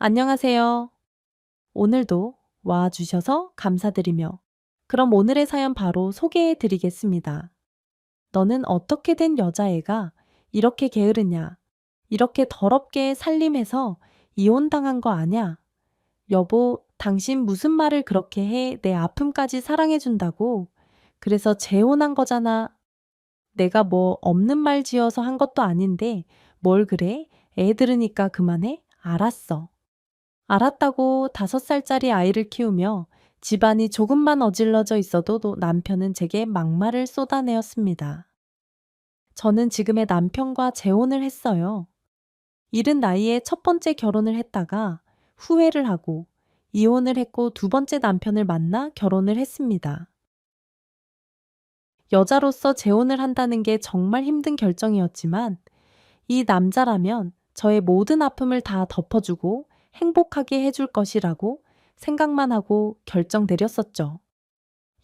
안녕하세요. 오늘도 와주셔서 감사드리며. 그럼 오늘의 사연 바로 소개해 드리겠습니다. 너는 어떻게 된 여자애가 이렇게 게으르냐? 이렇게 더럽게 살림해서 이혼당한 거 아냐? 여보, 당신 무슨 말을 그렇게 해? 내 아픔까지 사랑해준다고? 그래서 재혼한 거잖아. 내가 뭐 없는 말 지어서 한 것도 아닌데 뭘 그래? 애 들으니까 그만해? 알았어. 알았다고 5살짜리 아이를 키우며 집안이 조금만 어질러져 있어도 남편은 제게 막말을 쏟아내었습니다. 저는 지금의 남편과 재혼을 했어요. 이른 나이에 첫 번째 결혼을 했다가 후회를 하고 이혼을 했고 두 번째 남편을 만나 결혼을 했습니다. 여자로서 재혼을 한다는 게 정말 힘든 결정이었지만 이 남자라면 저의 모든 아픔을 다 덮어주고 행복하게 해줄 것이라고 생각만 하고 결정 내렸었죠.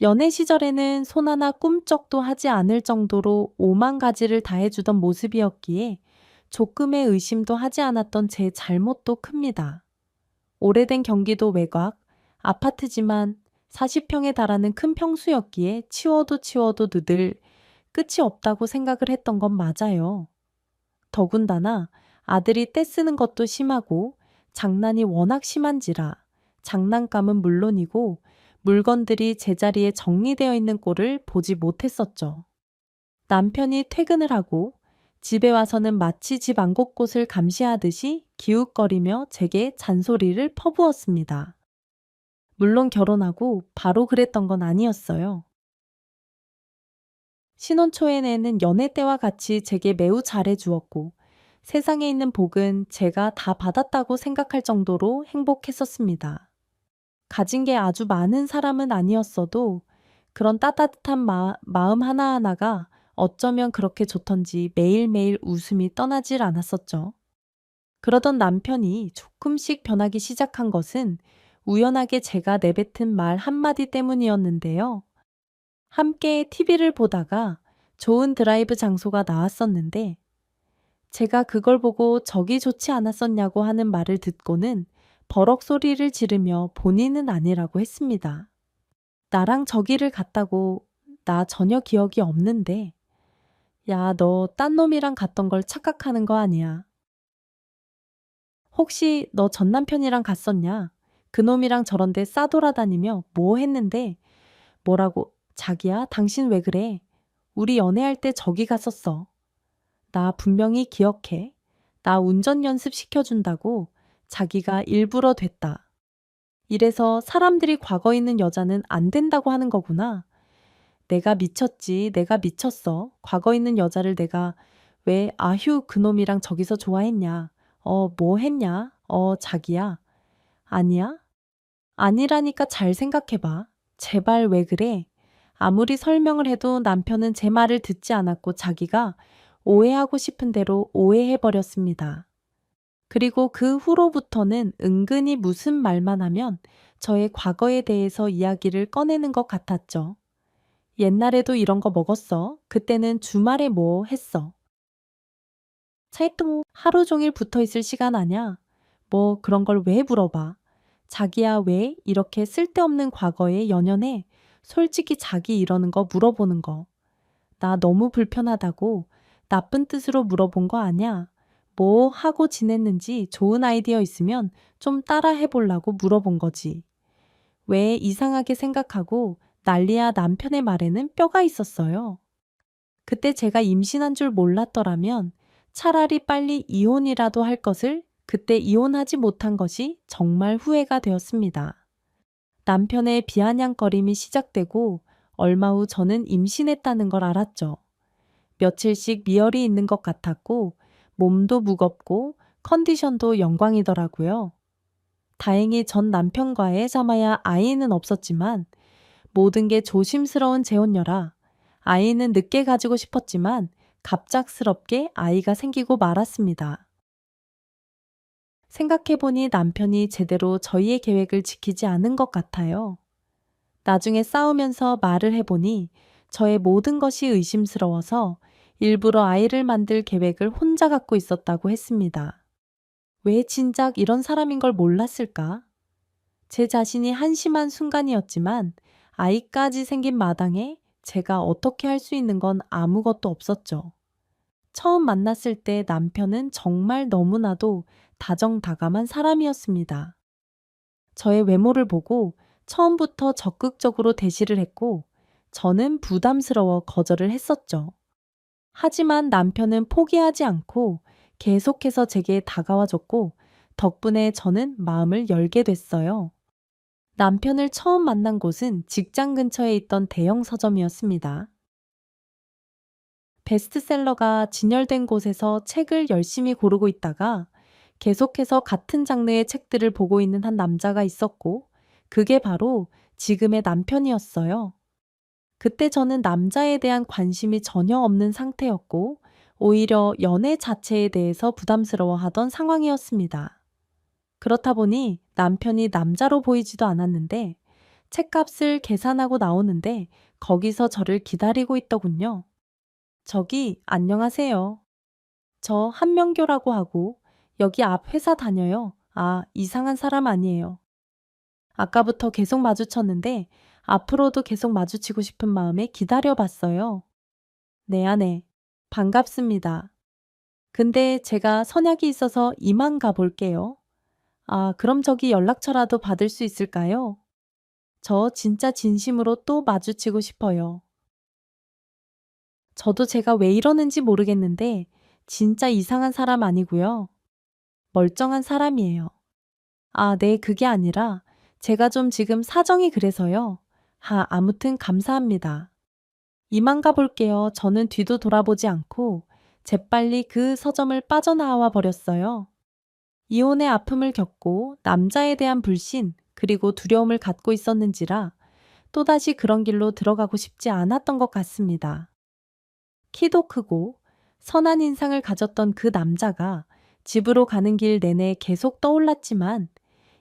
연애 시절에는 손 하나 꿈쩍도 하지 않을 정도로 오만 가지를 다 해주던 모습이었기에 조금의 의심도 하지 않았던 제 잘못도 큽니다. 오래된 경기도 외곽, 아파트지만 40평에 달하는 큰 평수였기에 치워도 늘 끝이 없다고 생각을 했던 건 맞아요. 더군다나 아들이 떼쓰는 것도 심하고 장난이 워낙 심한지라 장난감은 물론이고 물건들이 제자리에 정리되어 있는 꼴을 보지 못했었죠. 남편이 퇴근을 하고 집에 와서는 마치 집 안 곳곳을 감시하듯이 기웃거리며 제게 잔소리를 퍼부었습니다. 물론 결혼하고 바로 그랬던 건 아니었어요. 신혼 초에는 연애 때와 같이 제게 매우 잘해주었고 세상에 있는 복은 제가 다 받았다고 생각할 정도로 행복했었습니다. 가진 게 아주 많은 사람은 아니었어도 그런 따뜻한 마음 하나하나가 어쩌면 그렇게 좋던지 매일매일 웃음이 떠나질 않았었죠. 그러던 남편이 조금씩 변하기 시작한 것은 우연하게 제가 내뱉은 말 한마디 때문이었는데요. 함께 TV를 보다가 좋은 드라이브 장소가 나왔었는데 제가 그걸 보고 저기 좋지 않았었냐고 하는 말을 듣고는 버럭 소리를 지르며 본인은 아니라고 했습니다. 나랑 저기를 갔다고 나 전혀 기억이 없는데 야, 너 딴 놈이랑 갔던 걸 착각하는 거 아니야. 혹시 너 전 남편이랑 갔었냐? 그 놈이랑 저런데 싸돌아다니며 뭐 했는데 뭐라고 자기야 당신 왜 그래? 우리 연애할 때 저기 갔었어. 나 분명히 기억해. 나 운전 연습 시켜준다고 자기가 일부러 됐다. 이래서 사람들이 과거 있는 여자는 안 된다고 하는 거구나. 내가 미쳤지. 내가 미쳤어. 과거 있는 여자를 내가 왜 아휴 그놈이랑 저기서 좋아했냐. 뭐 했냐. 자기야. 아니야? 아니라니까 잘 생각해봐. 제발 왜 그래? 아무리 설명을 해도 남편은 제 말을 듣지 않았고 자기가 오해하고 싶은 대로 오해해버렸습니다. 그리고 그 후로부터는 은근히 무슨 말만 하면 저의 과거에 대해서 이야기를 꺼내는 것 같았죠. 옛날에도 이런 거 먹었어. 그때는 주말에 뭐 했어. 차에 또 하루 종일 붙어 있을 시간 아냐? 뭐 그런 걸 왜 물어봐? 자기야 왜 이렇게 쓸데없는 과거에 연연해? 솔직히 자기 이러는 거 물어보는 거. 나 너무 불편하다고 나쁜 뜻으로 물어본 거 아냐? 뭐 하고 지냈는지 좋은 아이디어 있으면 좀 따라 해보려고 물어본 거지. 왜 이상하게 생각하고 난리야 남편의 말에는 뼈가 있었어요. 그때 제가 임신한 줄 몰랐더라면 차라리 빨리 이혼이라도 할 것을 그때 이혼하지 못한 것이 정말 후회가 되었습니다. 남편의 비아냥거림이 시작되고 얼마 후 저는 임신했다는 걸 알았죠. 며칠씩 미열이 있는 것 같았고 몸도 무겁고 컨디션도 영광이더라고요. 다행히 전 남편과의 자마야 아이는 없었지만 모든 게 조심스러운 재혼녀라 아이는 늦게 가지고 싶었지만 갑작스럽게 아이가 생기고 말았습니다. 생각해보니 남편이 제대로 저희의 계획을 지키지 않은 것 같아요. 나중에 싸우면서 말을 해보니 저의 모든 것이 의심스러워서 일부러 아이를 만들 계획을 혼자 갖고 있었다고 했습니다. 왜 진작 이런 사람인 걸 몰랐을까? 제 자신이 한심한 순간이었지만 아이까지 생긴 마당에 제가 어떻게 할 수 있는 건 아무것도 없었죠. 처음 만났을 때 남편은 정말 너무나도 다정다감한 사람이었습니다. 저의 외모를 보고 처음부터 적극적으로 대시를 했고 저는 부담스러워 거절을 했었죠. 하지만 남편은 포기하지 않고 계속해서 제게 다가와줬고 덕분에 저는 마음을 열게 됐어요. 남편을 처음 만난 곳은 직장 근처에 있던 대형 서점이었습니다. 베스트셀러가 진열된 곳에서 책을 열심히 고르고 있다가 계속해서 같은 장르의 책들을 보고 있는 한 남자가 있었고, 그게 바로 지금의 남편이었어요. 그때 저는 남자에 대한 관심이 전혀 없는 상태였고, 오히려 연애 자체에 대해서 부담스러워하던 상황이었습니다. 그렇다 보니 남편이 남자로 보이지도 않았는데, 책값을 계산하고 나오는데 거기서 저를 기다리고 있더군요. 저기, 안녕하세요. 저 한명교라고 하고 여기 앞 회사 다녀요. 아, 이상한 사람 아니에요. 아까부터 계속 마주쳤는데 앞으로도 계속 마주치고 싶은 마음에 기다려봤어요. 네, 아내. 반갑습니다. 근데 제가 선약이 있어서 이만 가볼게요. 아, 그럼 저기 연락처라도 받을 수 있을까요? 저 진짜 진심으로 또 마주치고 싶어요. 저도 제가 왜 이러는지 모르겠는데 진짜 이상한 사람 아니고요. 멀쩡한 사람이에요. 아, 네, 그게 아니라 제가 좀 지금 사정이 그래서요. 아무튼 감사합니다. 이만 가볼게요. 저는 뒤도 돌아보지 않고 재빨리 그 서점을 빠져나와 버렸어요. 이혼의 아픔을 겪고 남자에 대한 불신 그리고 두려움을 갖고 있었는지라 또다시 그런 길로 들어가고 싶지 않았던 것 같습니다. 키도 크고 선한 인상을 가졌던 그 남자가 집으로 가는 길 내내 계속 떠올랐지만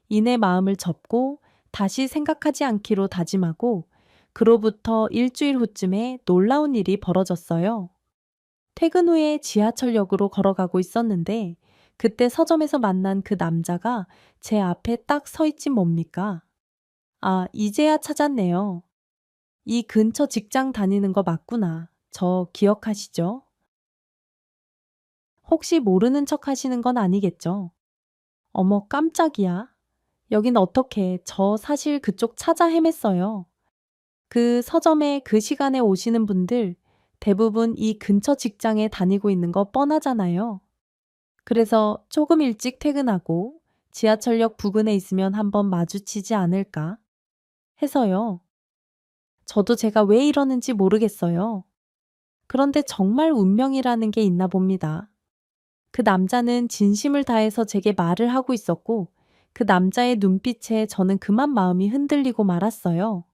이내 마음을 접고 다시 생각하지 않기로 다짐하고 그로부터 일주일 후쯤에 놀라운 일이 벌어졌어요. 퇴근 후에 지하철역으로 걸어가고 있었는데 그때 서점에서 만난 그 남자가 제 앞에 딱 서 있진 뭡니까? 아, 이제야 찾았네요. 이 근처 직장 다니는 거 맞구나. 저 기억하시죠? 혹시 모르는 척 하시는 건 아니겠죠? 어머, 깜짝이야. 여긴 어떻게, 저 사실 그쪽 찾아 헤맸어요. 그 서점에 그 시간에 오시는 분들 대부분 이 근처 직장에 다니고 있는 거 뻔하잖아요. 그래서 조금 일찍 퇴근하고 지하철역 부근에 있으면 한번 마주치지 않을까 해서요. 저도 제가 왜 이러는지 모르겠어요. 그런데 정말 운명이라는 게 있나 봅니다. 그 남자는 진심을 다해서 제게 말을 하고 있었고 그 남자의 눈빛에 저는 그만 마음이 흔들리고 말았어요.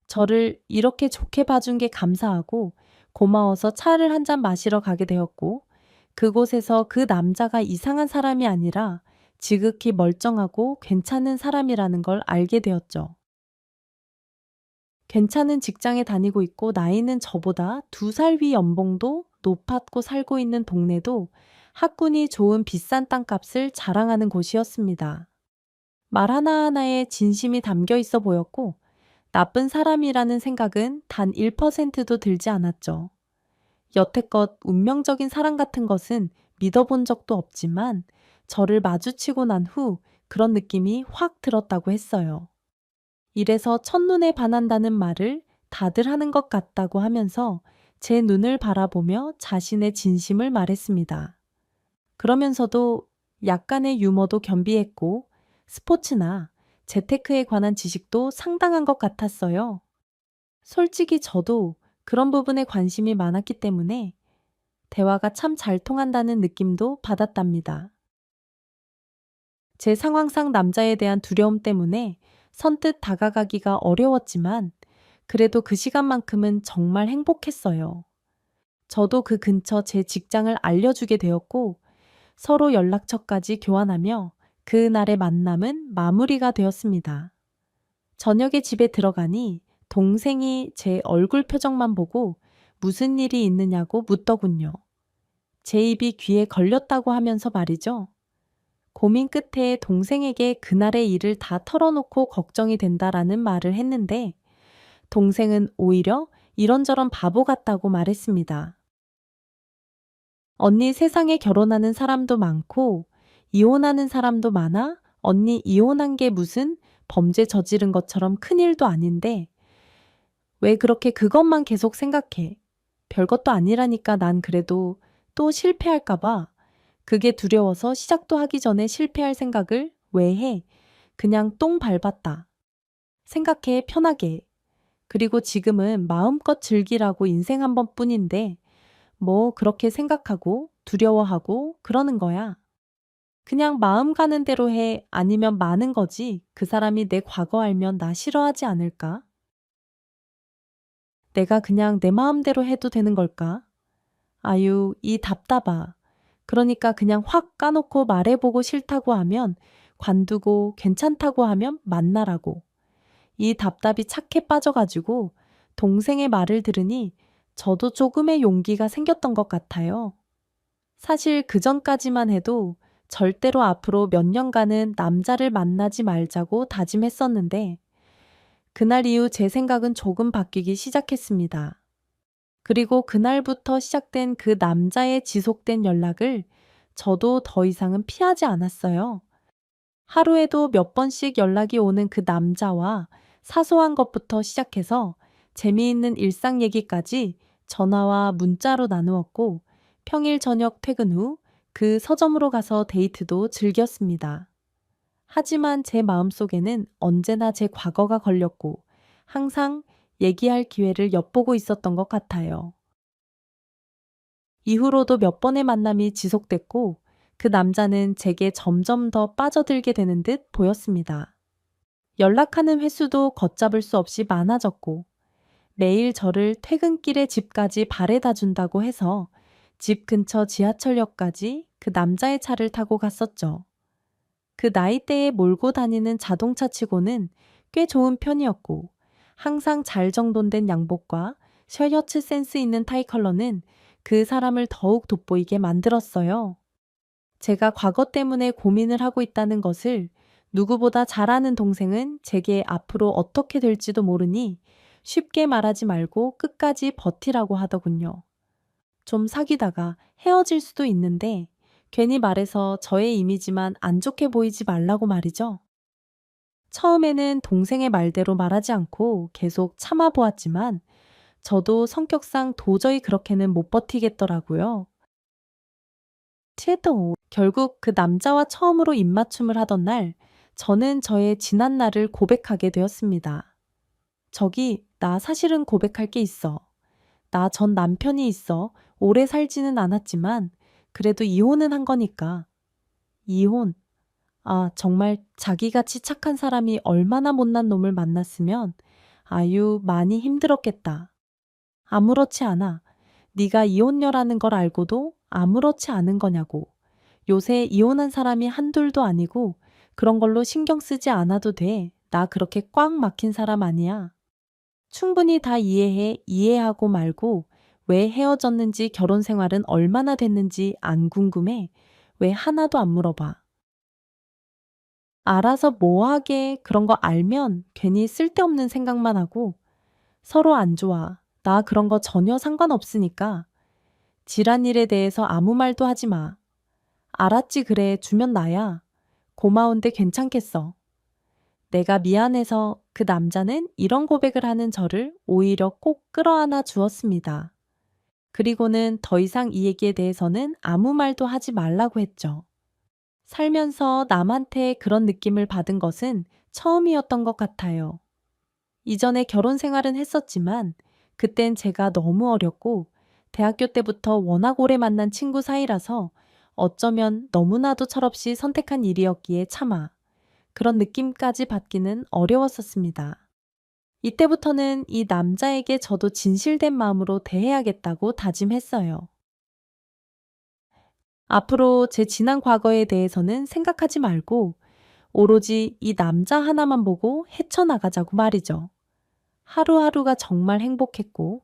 저를 이렇게 좋게 봐준 게 감사하고 고마워서 차를 한 잔 마시러 가게 되었고 그곳에서 그 남자가 이상한 사람이 아니라 지극히 멀쩡하고 괜찮은 사람이라는 걸 알게 되었죠. 괜찮은 직장에 다니고 있고 나이는 저보다 2살 위 연봉도 높았고 살고 있는 동네도 학군이 좋은 비싼 땅값을 자랑하는 곳이었습니다. 말 하나하나에 진심이 담겨 있어 보였고 나쁜 사람이라는 생각은 단 1%도 들지 않았죠. 여태껏 운명적인 사랑 같은 것은 믿어본 적도 없지만 저를 마주치고 난 후 그런 느낌이 확 들었다고 했어요. 이래서 첫눈에 반한다는 말을 다들 하는 것 같다고 하면서 제 눈을 바라보며 자신의 진심을 말했습니다. 그러면서도 약간의 유머도 겸비했고 스포츠나 재테크에 관한 지식도 상당한 것 같았어요. 솔직히 저도 그런 부분에 관심이 많았기 때문에 대화가 참 잘 통한다는 느낌도 받았답니다. 제 상황상 남자에 대한 두려움 때문에 선뜻 다가가기가 어려웠지만 그래도 그 시간만큼은 정말 행복했어요. 저도 그 근처 제 직장을 알려주게 되었고 서로 연락처까지 교환하며 그날의 만남은 마무리가 되었습니다. 저녁에 집에 들어가니 동생이 제 얼굴 표정만 보고 무슨 일이 있느냐고 묻더군요. 제 입이 귀에 걸렸다고 하면서 말이죠. 고민 끝에 동생에게 그날의 일을 다 털어놓고 걱정이 된다라는 말을 했는데 동생은 오히려 이런저런 바보 같다고 말했습니다. 언니 세상에 결혼하는 사람도 많고 이혼하는 사람도 많아? 언니 이혼한 게 무슨 범죄 저지른 것처럼 큰일도 아닌데 왜 그렇게 그것만 계속 생각해? 별것도 아니라니까 난 그래도 또 실패할까 봐. 그게 두려워서 시작도 하기 전에 실패할 생각을 왜 해? 그냥 똥 밟았다. 생각해 편하게. 그리고 지금은 마음껏 즐기라고 인생 한 번뿐인데 뭐 그렇게 생각하고 두려워하고 그러는 거야. 그냥 마음 가는 대로 해. 아니면 많은 거지. 그 사람이 내 과거 알면 나 싫어하지 않을까? 내가 그냥 내 마음대로 해도 되는 걸까? 아유, 이 답답아. 그러니까 그냥 확 까놓고 말해보고 싫다고 하면 관두고 괜찮다고 하면 만나라고. 이 답답이 착해 빠져가지고 동생의 말을 들으니 저도 조금의 용기가 생겼던 것 같아요. 사실 그 전까지만 해도 절대로 앞으로 몇 년간은 남자를 만나지 말자고 다짐했었는데 그날 이후 제 생각은 조금 바뀌기 시작했습니다. 그리고 그날부터 시작된 그 남자의 지속된 연락을 저도 더 이상은 피하지 않았어요. 하루에도 몇 번씩 연락이 오는 그 남자와 사소한 것부터 시작해서 재미있는 일상 얘기까지 전화와 문자로 나누었고 평일 저녁 퇴근 후 그 서점으로 가서 데이트도 즐겼습니다. 하지만 제 마음속에는 언제나 제 과거가 걸렸고 항상 얘기할 기회를 엿보고 있었던 것 같아요. 이후로도 몇 번의 만남이 지속됐고 그 남자는 제게 점점 더 빠져들게 되는 듯 보였습니다. 연락하는 횟수도 걷잡을 수 없이 많아졌고 매일 저를 퇴근길에 집까지 바래다 준다고 해서 집 근처 지하철역까지 그 남자의 차를 타고 갔었죠. 그 나이대에 몰고 다니는 자동차 치고는 꽤 좋은 편이었고 항상 잘 정돈된 양복과 셔츠 센스 있는 타이 컬러는 그 사람을 더욱 돋보이게 만들었어요. 제가 과거 때문에 고민을 하고 있다는 것을 누구보다 잘 아는 동생은 제게 앞으로 어떻게 될지도 모르니 쉽게 말하지 말고 끝까지 버티라고 하더군요. 좀 사귀다가 헤어질 수도 있는데 괜히 말해서 저의 이미지만 안 좋게 보이지 말라고 말이죠. 처음에는 동생의 말대로 말하지 않고 계속 참아보았지만 저도 성격상 도저히 그렇게는 못 버티겠더라고요. 결국 그 남자와 처음으로 입맞춤을 하던 날 저는 저의 지난 날을 고백하게 되었습니다. 저기, 나 사실은 고백할 게 있어. 나 전 남편이 있어. 오래 살지는 않았지만 그래도 이혼은 한 거니까. 이혼. 아, 정말 자기같이 착한 사람이 얼마나 못난 놈을 만났으면 아유, 많이 힘들었겠다. 아무렇지 않아. 네가 이혼녀라는 걸 알고도 아무렇지 않은 거냐고. 요새 이혼한 사람이 한둘도 아니고 그런 걸로 신경 쓰지 않아도 돼. 나 그렇게 꽉 막힌 사람 아니야. 충분히 다 이해해. 이해하고 말고 왜 헤어졌는지 결혼 생활은 얼마나 됐는지 안 궁금해. 왜 하나도 안 물어봐. 알아서 뭐 하게 그런 거 알면 괜히 쓸데없는 생각만 하고 서로 안 좋아. 나 그런 거 전혀 상관없으니까 지란 일에 대해서 아무 말도 하지 마. 알았지 그래 주면 나야. 고마운데 괜찮겠어. 내가 미안해서 그 남자는 이런 고백을 하는 저를 오히려 꼭 끌어안아 주었습니다. 그리고는 더 이상 이 얘기에 대해서는 아무 말도 하지 말라고 했죠. 살면서 남한테 그런 느낌을 받은 것은 처음이었던 것 같아요. 이전에 결혼 생활은 했었지만 그땐 제가 너무 어렸고 대학교 때부터 워낙 오래 만난 친구 사이라서 어쩌면 너무나도 철없이 선택한 일이었기에 차마 그런 느낌까지 받기는 어려웠었습니다. 이때부터는 이 남자에게 저도 진실된 마음으로 대해야겠다고 다짐했어요. 앞으로 제 지난 과거에 대해서는 생각하지 말고 오로지 이 남자 하나만 보고 헤쳐나가자고 말이죠. 하루하루가 정말 행복했고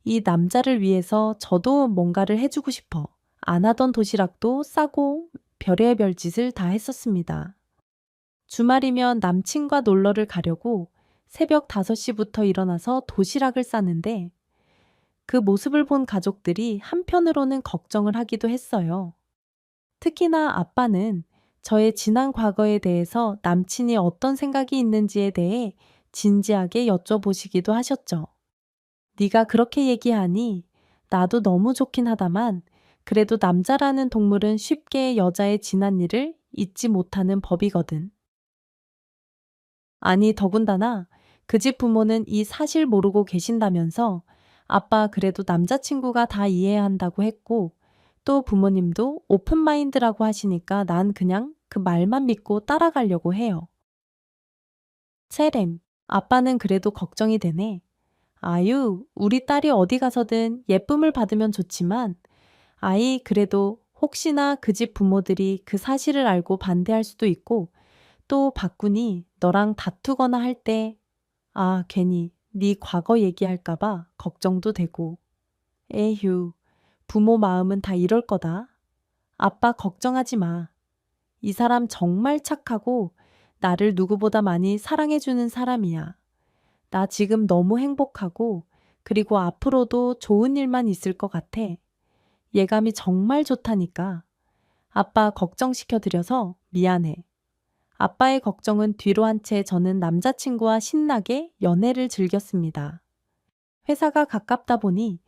이 남자를 위해서 저도 뭔가를 해주고 싶어. 안 하던 도시락도 싸고 별의별 짓을 다 했었습니다. 주말이면 남친과 놀러를 가려고 새벽 5시부터 일어나서 도시락을 싸는데 그 모습을 본 가족들이 한편으로는 걱정을 하기도 했어요. 특히나 아빠는 저의 지난 과거에 대해서 남친이 어떤 생각이 있는지에 대해 진지하게 여쭤보시기도 하셨죠. 네가 그렇게 얘기하니 나도 너무 좋긴 하다만 그래도 남자라는 동물은 쉽게 여자의 지난 일을 잊지 못하는 법이거든. 아니, 더군다나 그 집 부모는 이 사실 모르고 계신다면서 아빠 그래도 남자친구가 다 이해해야 한다고 했고 또 부모님도 오픈마인드라고 하시니까 난 그냥 그 말만 믿고 따라가려고 해요. 체렘, 아빠는 그래도 걱정이 되네. 아유, 우리 딸이 어디 가서든 예쁨을 받으면 좋지만 아이 그래도 혹시나 그 집 부모들이 그 사실을 알고 반대할 수도 있고 또 바꾸니 너랑 다투거나 할 때 괜히 네 과거 얘기할까 봐 걱정도 되고. 에휴, 부모 마음은 다 이럴 거다. 아빠 걱정하지 마. 이 사람 정말 착하고 나를 누구보다 많이 사랑해주는 사람이야. 나 지금 너무 행복하고 그리고 앞으로도 좋은 일만 있을 것 같아. 예감이 정말 좋다니까. 아빠 걱정시켜드려서 미안해. 아빠의 걱정은 뒤로 한 채 저는 남자친구와 신나게 연애를 즐겼습니다. 회사가 가깝다 보니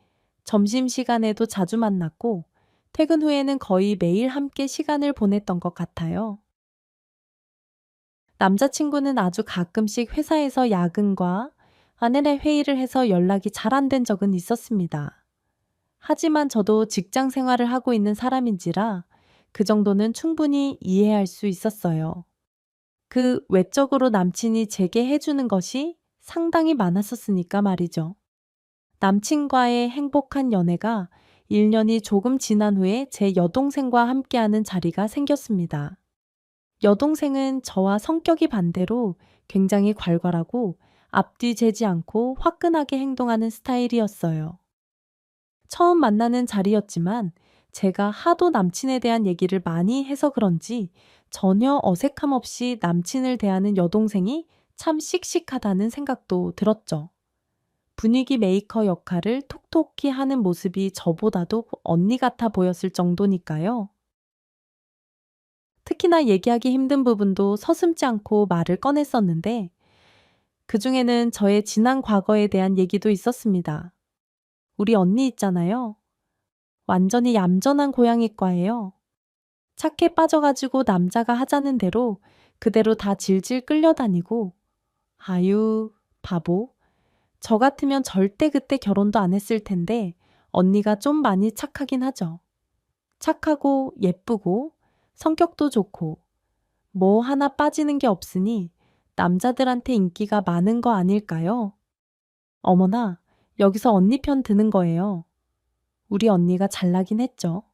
점심시간에도 자주 만났고 퇴근 후에는 거의 매일 함께 시간을 보냈던 것 같아요. 남자친구는 아주 가끔씩 회사에서 야근과 아내네 회의를 해서 연락이 잘 안 된 적은 있었습니다. 하지만 저도 직장 생활을 하고 있는 사람인지라 그 정도는 충분히 이해할 수 있었어요. 그 외적으로 남친이 제게 해주는 것이 상당히 많았었으니까 말이죠. 남친과의 행복한 연애가 1년이 조금 지난 후에 제 여동생과 함께하는 자리가 생겼습니다. 여동생은 저와 성격이 반대로 굉장히 괄괄하고 앞뒤 재지 않고 화끈하게 행동하는 스타일이었어요. 처음 만나는 자리였지만 제가 하도 남친에 대한 얘기를 많이 해서 그런지 전혀 어색함 없이 남친을 대하는 여동생이 참 씩씩하다는 생각도 들었죠. 분위기 메이커 역할을 톡톡히 하는 모습이 저보다도 언니 같아 보였을 정도니까요. 특히나 얘기하기 힘든 부분도 서슴지 않고 말을 꺼냈었는데 그중에는 저의 지난 과거에 대한 얘기도 있었습니다. 우리 언니 있잖아요. 완전히 얌전한 고양이과예요. 착해 빠져가지고 남자가 하자는 대로 그대로 다 질질 끌려다니고 아유, 바보. 저 같으면 절대 그때 결혼도 안 했을 텐데 언니가 좀 많이 착하긴 하죠. 착하고 예쁘고 성격도 좋고 뭐 하나 빠지는 게 없으니 남자들한테 인기가 많은 거 아닐까요? 어머나, 여기서 언니 편 드는 거예요. 우리 언니가 잘나긴 했죠.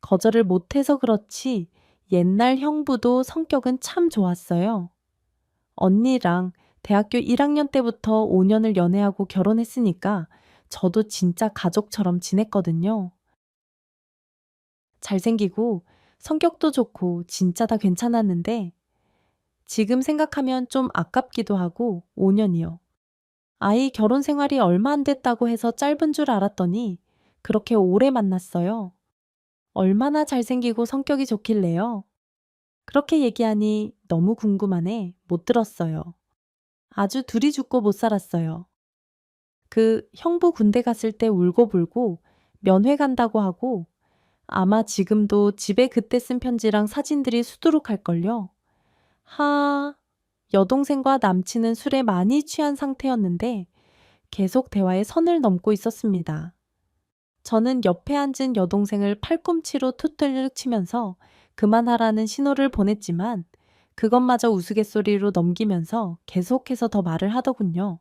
거절을 못해서 그렇지 옛날 형부도 성격은 참 좋았어요. 언니랑 대학교 1학년 때부터 5년을 연애하고 결혼했으니까 저도 진짜 가족처럼 지냈거든요. 잘생기고 성격도 좋고 진짜 다 괜찮았는데 지금 생각하면 좀 아깝기도 하고 5년이요. 아이 결혼 생활이 얼마 안 됐다고 해서 짧은 줄 알았더니 그렇게 오래 만났어요. 얼마나 잘생기고 성격이 좋길래요? 그렇게 얘기하니 너무 궁금하네. 못 들었어요. 아주 둘이 죽고 못 살았어요. 그 형부 군대 갔을 때 울고불고 면회 간다고 하고 아마 지금도 집에 그때 쓴 편지랑 사진들이 수두룩할걸요. 여동생과 남친은 술에 많이 취한 상태였는데 계속 대화에 선을 넘고 있었습니다. 저는 옆에 앉은 여동생을 팔꿈치로 투덜 치면서 그만하라는 신호를 보냈지만 그것마저 우스갯소리로 넘기면서 계속해서 더 말을 하더군요.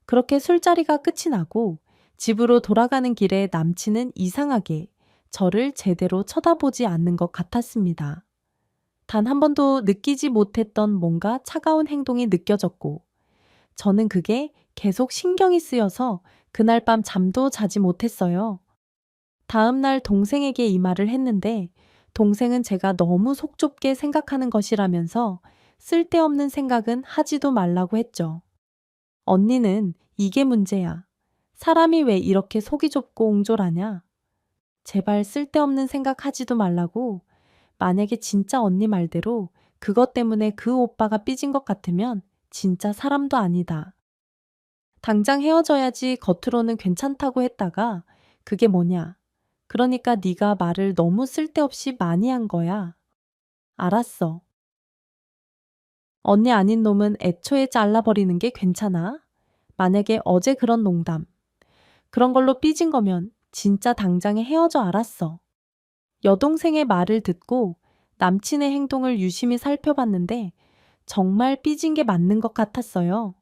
그렇게 술자리가 끝이 나고 집으로 돌아가는 길에 남친은 이상하게 저를 제대로 쳐다보지 않는 것 같았습니다. 단 한 번도 느끼지 못했던 뭔가 차가운 행동이 느껴졌고 저는 그게 계속 신경이 쓰여서 그날 밤 잠도 자지 못했어요. 다음 날 동생에게 이 말을 했는데 동생은 제가 너무 속 좁게 생각하는 것이라면서 쓸데없는 생각은 하지도 말라고 했죠. 언니는 이게 문제야. 사람이 왜 이렇게 속이 좁고 옹졸하냐? 제발 쓸데없는 생각 하지도 말라고. 만약에 진짜 언니 말대로 그것 때문에 그 오빠가 삐진 것 같으면 진짜 사람도 아니다. 당장 헤어져야지 겉으로는 괜찮다고 했다가 그게 뭐냐? 그러니까 네가 말을 너무 쓸데없이 많이 한 거야. 알았어. 언니 아닌 놈은 애초에 잘라버리는 게 괜찮아. 만약에 어제 그런 농담, 그런 걸로 삐진 거면 진짜 당장에 헤어져 알았어. 여동생의 말을 듣고 남친의 행동을 유심히 살펴봤는데 정말 삐진 게 맞는 것 같았어요.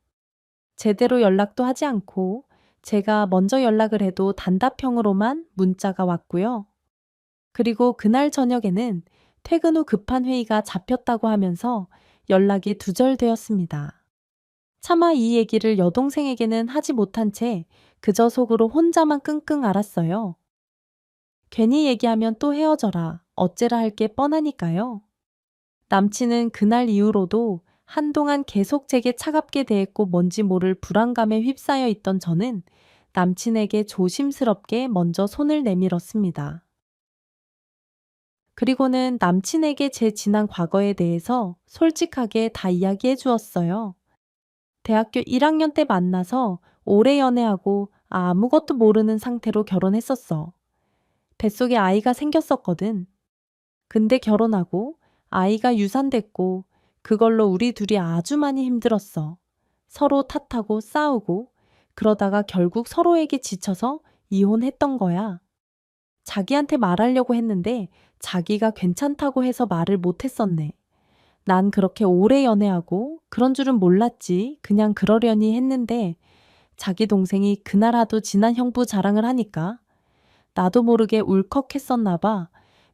제대로 연락도 하지 않고 제가 먼저 연락을 해도 단답형으로만 문자가 왔고요. 그리고 그날 저녁에는 퇴근 후 급한 회의가 잡혔다고 하면서 연락이 두절되었습니다. 차마 이 얘기를 여동생에게는 하지 못한 채 그저 속으로 혼자만 끙끙 앓았어요. 괜히 얘기하면 또 헤어져라. 어째라 할 게 뻔하니까요. 남친은 그날 이후로도 한동안 계속 제게 차갑게 대했고 뭔지 모를 불안감에 휩싸여 있던 저는 남친에게 조심스럽게 먼저 손을 내밀었습니다. 그리고는 남친에게 제 지난 과거에 대해서 솔직하게 다 이야기해 주었어요. 대학교 1학년 때 만나서 오래 연애하고 아무것도 모르는 상태로 결혼했었어. 뱃속에 아이가 생겼었거든. 근데 결혼하고 아이가 유산됐고 그걸로 우리 둘이 아주 많이 힘들었어. 서로 탓하고 싸우고 그러다가 결국 서로에게 지쳐서 이혼했던 거야. 자기한테 말하려고 했는데 자기가 괜찮다고 해서 말을 못했었네. 난 그렇게 오래 연애하고 그런 줄은 몰랐지. 그냥 그러려니 했는데 자기 동생이 그날 하도 지난 형부 자랑을 하니까 나도 모르게 울컥했었나 봐.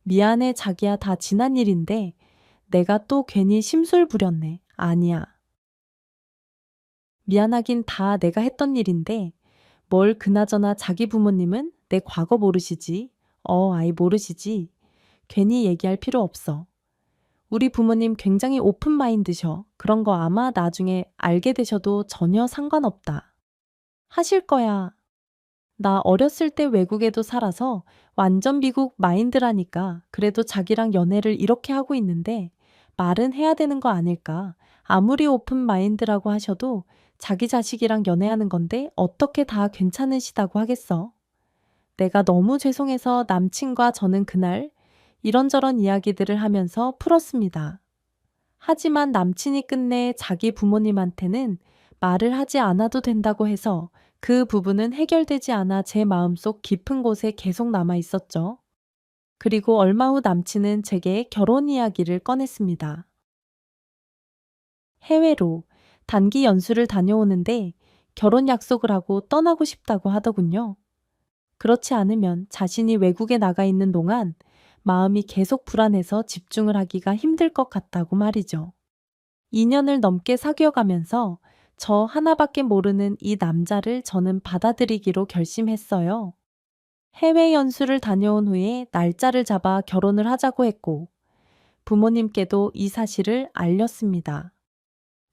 미안해 자기야 다 지난 일인데 내가 또 괜히 심술 부렸네. 아니야. 미안하긴 다 내가 했던 일인데 뭘 그나저나 자기 부모님은 내 과거 모르시지. 아이 모르시지. 괜히 얘기할 필요 없어. 우리 부모님 굉장히 오픈 마인드셔. 그런 거 아마 나중에 알게 되셔도 전혀 상관없다. 하실 거야. 나 어렸을 때 외국에도 살아서 완전 미국 마인드라니까. 그래도 자기랑 연애를 이렇게 하고 있는데 말은 해야 되는 거 아닐까. 아무리 오픈 마인드라고 하셔도 자기 자식이랑 연애하는 건데 어떻게 다 괜찮으시다고 하겠어. 내가 너무 죄송해서 남친과 저는 그날 이런저런 이야기들을 하면서 풀었습니다. 하지만 남친이 끝내 자기 부모님한테는 말을 하지 않아도 된다고 해서 그 부분은 해결되지 않아 제 마음속 깊은 곳에 계속 남아 있었죠. 그리고 얼마 후 남친은 제게 결혼 이야기를 꺼냈습니다. 해외로 단기 연수를 다녀오는데 결혼 약속을 하고 떠나고 싶다고 하더군요. 그렇지 않으면 자신이 외국에 나가 있는 동안 마음이 계속 불안해서 집중을 하기가 힘들 것 같다고 말이죠. 2년을 넘게 사귀어 가면서 저 하나밖에 모르는 이 남자를 저는 받아들이기로 결심했어요. 해외 연수를 다녀온 후에 날짜를 잡아 결혼을 하자고 했고 부모님께도 이 사실을 알렸습니다.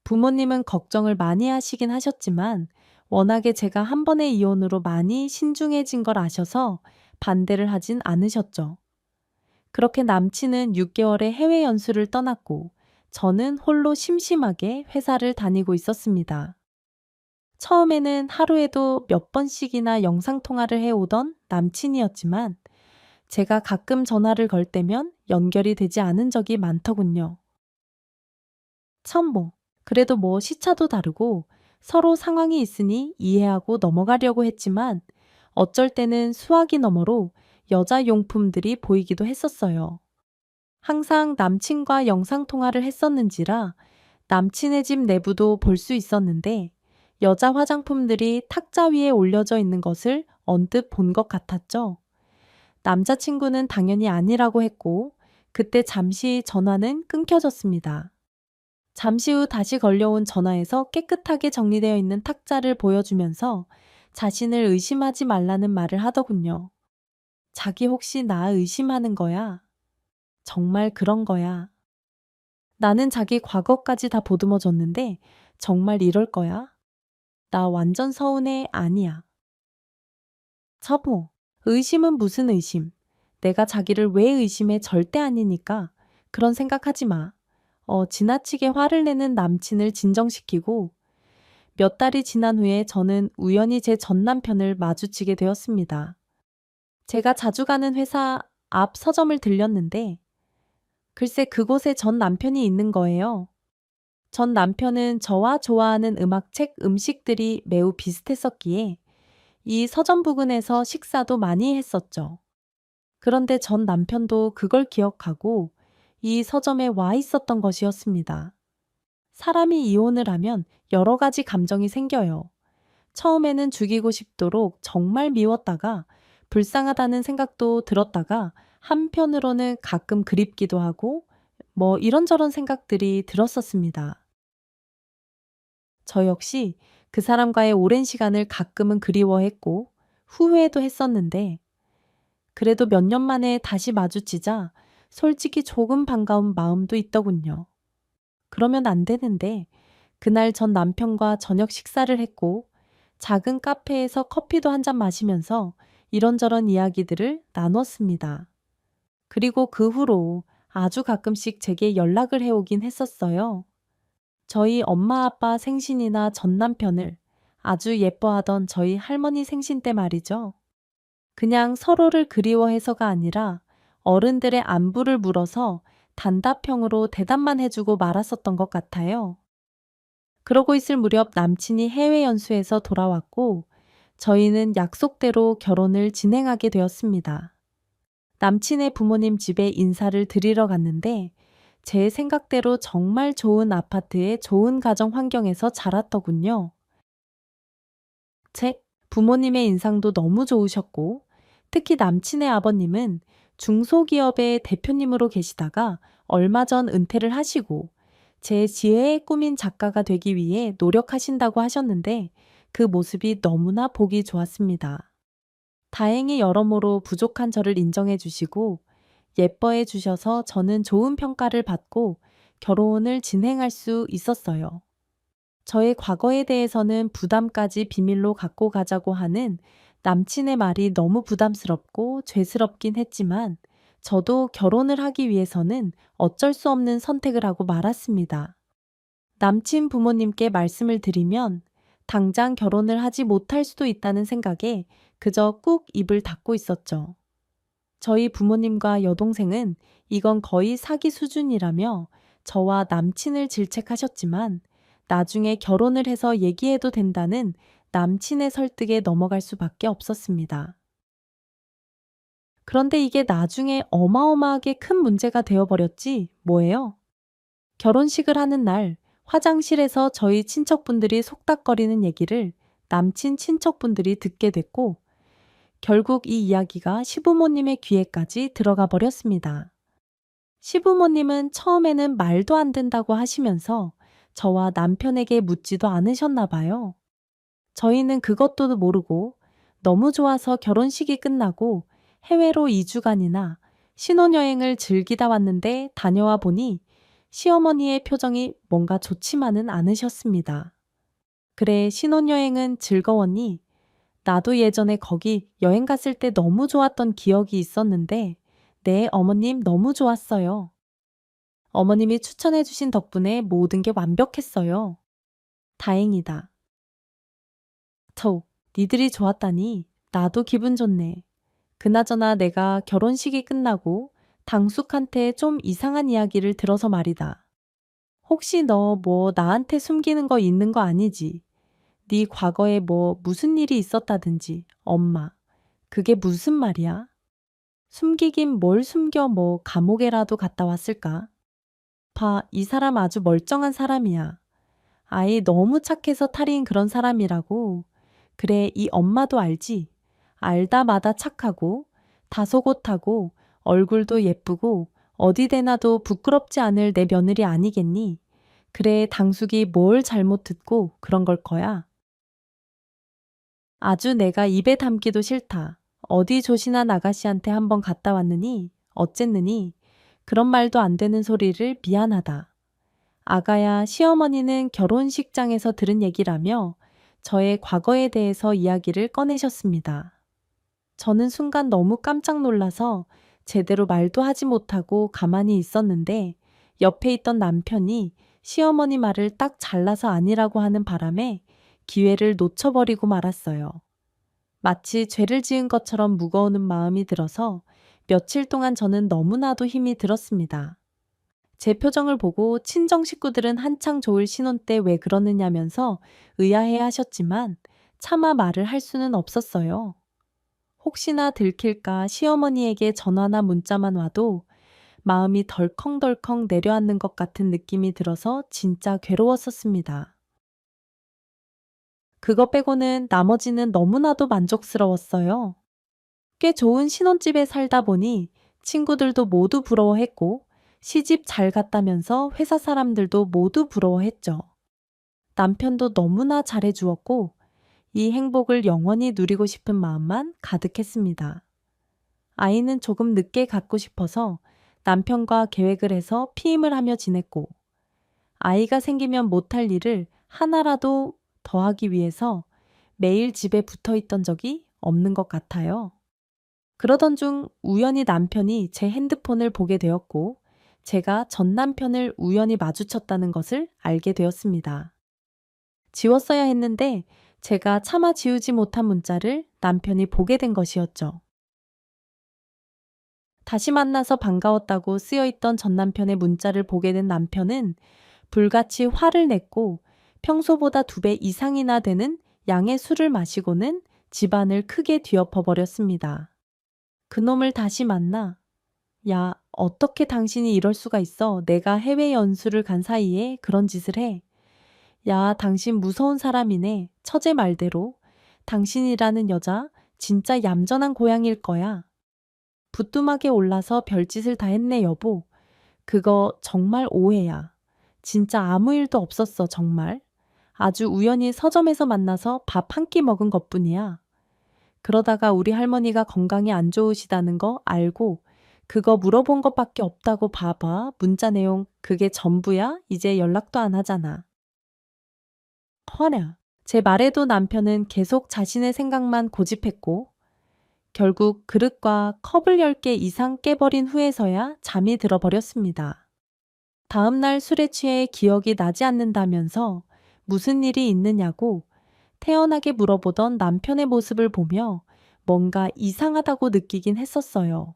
부모님은 걱정을 많이 하시긴 하셨지만 워낙에 제가 한 번의 이혼으로 많이 신중해진 걸 아셔서 반대를 하진 않으셨죠. 그렇게 남친은 6개월의 해외 연수를 떠났고 저는 홀로 심심하게 회사를 다니고 있었습니다. 처음에는 하루에도 몇 번씩이나 영상통화를 해오던 남친이었지만 제가 가끔 전화를 걸 때면 연결이 되지 않은 적이 많더군요. 참 그래도 시차도 다르고 서로 상황이 있으니 이해하고 넘어가려고 했지만 어쩔 때는 수화기 너머로 여자 용품들이 보이기도 했었어요. 항상 남친과 영상통화를 했었는지라 남친의 집 내부도 볼 수 있었는데 여자 화장품들이 탁자 위에 올려져 있는 것을 언뜻 본 것 같았죠. 남자친구는 당연히 아니라고 했고 그때 잠시 전화는 끊겨졌습니다. 잠시 후 다시 걸려온 전화에서 깨끗하게 정리되어 있는 탁자를 보여주면서 자신을 의심하지 말라는 말을 하더군요. 자기 혹시 나 의심하는 거야? 정말 그런 거야. 나는 자기 과거까지 다 보듬어 줬는데 정말 이럴 거야? 나 완전 서운해. 아니야. 첩보. 의심은 무슨 의심? 내가 자기를 왜 의심해? 절대 아니니까. 그런 생각하지 마. 지나치게 화를 내는 남친을 진정시키고 몇 달이 지난 후에 저는 우연히 제 전 남편을 마주치게 되었습니다. 제가 자주 가는 회사 앞 서점을 들렸는데 글쎄 그곳에 전 남편이 있는 거예요. 전 남편은 저와 좋아하는 음악책, 음식들이 매우 비슷했었기에 이 서점 부근에서 식사도 많이 했었죠. 그런데 전 남편도 그걸 기억하고 이 서점에 와 있었던 것이었습니다. 사람이 이혼을 하면 여러 가지 감정이 생겨요. 처음에는 죽이고 싶도록 정말 미웠다가 불쌍하다는 생각도 들었다가 한편으로는 가끔 그립기도 하고 뭐 이런저런 생각들이 들었었습니다. 저 역시 그 사람과의 오랜 시간을 가끔은 그리워했고 후회도 했었는데 그래도 몇 년 만에 다시 마주치자 솔직히 조금 반가운 마음도 있더군요. 그러면 안 되는데 그날 전 남편과 저녁 식사를 했고 작은 카페에서 커피도 한 잔 마시면서 이런저런 이야기들을 나눴습니다. 그리고 그 후로 아주 가끔씩 제게 연락을 해오긴 했었어요. 저희 엄마 아빠 생신이나 전 남편을 아주 예뻐하던 저희 할머니 생신 때 말이죠. 그냥 서로를 그리워해서가 아니라 어른들의 안부를 물어서 단답형으로 대답만 해주고 말았었던 것 같아요. 그러고 있을 무렵 남친이 해외 연수에서 돌아왔고 저희는 약속대로 결혼을 진행하게 되었습니다. 남친의 부모님 집에 인사를 드리러 갔는데 제 생각대로 정말 좋은 아파트의 좋은 가정 환경에서 자랐더군요. 제 부모님의 인상도 너무 좋으셨고 특히 남친의 아버님은 중소기업의 대표님으로 계시다가 얼마 전 은퇴를 하시고 제 지혜의 꿈인 작가가 되기 위해 노력하신다고 하셨는데 그 모습이 너무나 보기 좋았습니다. 다행히 여러모로 부족한 저를 인정해 주시고 예뻐해 주셔서 저는 좋은 평가를 받고 결혼을 진행할 수 있었어요. 저의 과거에 대해서는 부담까지 비밀로 갖고 가자고 하는 남친의 말이 너무 부담스럽고 죄스럽긴 했지만 저도 결혼을 하기 위해서는 어쩔 수 없는 선택을 하고 말았습니다. 남친 부모님께 말씀을 드리면 당장 결혼을 하지 못할 수도 있다는 생각에 그저 꾹 입을 닫고 있었죠. 저희 부모님과 여동생은 이건 거의 사기 수준이라며 저와 남친을 질책하셨지만 나중에 결혼을 해서 얘기해도 된다는 남친의 설득에 넘어갈 수밖에 없었습니다. 그런데 이게 나중에 어마어마하게 큰 문제가 되어버렸지 뭐예요? 결혼식을 하는 날 화장실에서 저희 친척분들이 속닥거리는 얘기를 남친 친척분들이 듣게 됐고 결국 이 이야기가 시부모님의 귀에까지 들어가 버렸습니다. 시부모님은 처음에는 말도 안 된다고 하시면서 저와 남편에게 묻지도 않으셨나 봐요. 저희는 그것도 모르고 너무 좋아서 결혼식이 끝나고 해외로 2주간이나 신혼여행을 즐기다 왔는데 다녀와 보니 시어머니의 표정이 뭔가 좋지만은 않으셨습니다. 그래, 신혼여행은 즐거웠니? 나도 예전에 거기 여행 갔을 때 너무 좋았던 기억이 있었는데, 네, 어머님 너무 좋았어요. 어머님이 추천해주신 덕분에 모든 게 완벽했어요. 다행이다. 터, 니들이 좋았다니 나도 기분 좋네. 그나저나 내가 결혼식이 끝나고 당숙한테 좀 이상한 이야기를 들어서 말이다. 혹시 너 뭐 나한테 숨기는 거 있는 거 아니지? 네 과거에 뭐 무슨 일이 있었다든지, 엄마. 그게 무슨 말이야? 숨기긴 뭘 숨겨 뭐 감옥에라도 갔다 왔을까? 봐, 이 사람 아주 멀쩡한 사람이야. 아이 너무 착해서 탈인 그런 사람이라고. 그래, 이 엄마도 알지? 알다 마다 착하고 다소곳하고 얼굴도 예쁘고 어디 대나도 부끄럽지 않을 내 며느리 아니겠니? 그래, 당숙이 뭘 잘못 듣고 그런 걸 거야. 아주 내가 입에 담기도 싫다. 어디 조신한 아가씨한테 한번 갔다 왔느니? 어쨌느니? 그런 말도 안 되는 소리를 미안하다. 아가야, 시어머니는 결혼식장에서 들은 얘기라며 저의 과거에 대해서 이야기를 꺼내셨습니다. 저는 순간 너무 깜짝 놀라서 제대로 말도 하지 못하고 가만히 있었는데 옆에 있던 남편이 시어머니 말을 딱 잘라서 아니라고 하는 바람에 기회를 놓쳐버리고 말았어요. 마치 죄를 지은 것처럼 무거운 마음이 들어서 며칠 동안 저는 너무나도 힘이 들었습니다. 제 표정을 보고 친정 식구들은 한창 좋을 신혼 때 왜 그러느냐면서 의아해 하셨지만 차마 말을 할 수는 없었어요. 혹시나 들킬까 시어머니에게 전화나 문자만 와도 마음이 덜컹덜컹 내려앉는 것 같은 느낌이 들어서 진짜 괴로웠었습니다. 그거 빼고는 나머지는 너무나도 만족스러웠어요. 꽤 좋은 신혼집에 살다 보니 친구들도 모두 부러워했고 시집 잘 갔다면서 회사 사람들도 모두 부러워했죠. 남편도 너무나 잘해주었고 이 행복을 영원히 누리고 싶은 마음만 가득했습니다. 아이는 조금 늦게 갖고 싶어서 남편과 계획을 해서 피임을 하며 지냈고 아이가 생기면 못할 일을 하나라도 더 하기 위해서 매일 집에 붙어 있던 적이 없는 것 같아요. 그러던 중 우연히 남편이 제 핸드폰을 보게 되었고 제가 전 남편을 우연히 마주쳤다는 것을 알게 되었습니다. 지웠어야 했는데 제가 차마 지우지 못한 문자를 남편이 보게 된 것이었죠. 다시 만나서 반가웠다고 쓰여있던 전 남편의 문자를 보게 된 남편은 불같이 화를 냈고 평소보다 2배 이상이나 되는 양의 술을 마시고는 집안을 크게 뒤엎어 버렸습니다. 그놈을 다시 만나? 야, 어떻게 당신이 이럴 수가 있어? 내가 해외 연수를 간 사이에 그런 짓을 해. 야, 당신 무서운 사람이네. 처제 말대로. 당신이라는 여자 진짜 얌전한 고양이일 거야. 부뚜막에 올라서 별짓을 다 했네, 여보. 그거 정말 오해야. 진짜 아무 일도 없었어, 정말. 아주 우연히 서점에서 만나서 밥 한 끼 먹은 것뿐이야. 그러다가 우리 할머니가 건강이 안 좋으시다는 거 알고 그거 물어본 것밖에 없다고 봐봐. 문자 내용 그게 전부야? 이제 연락도 안 하잖아. 허냐. 제 말에도 남편은 계속 자신의 생각만 고집했고 결국 그릇과 컵을 10개 이상 깨버린 후에서야 잠이 들어버렸습니다. 다음 날 술에 취해 기억이 나지 않는다면서 무슨 일이 있느냐고 태연하게 물어보던 남편의 모습을 보며 뭔가 이상하다고 느끼긴 했었어요.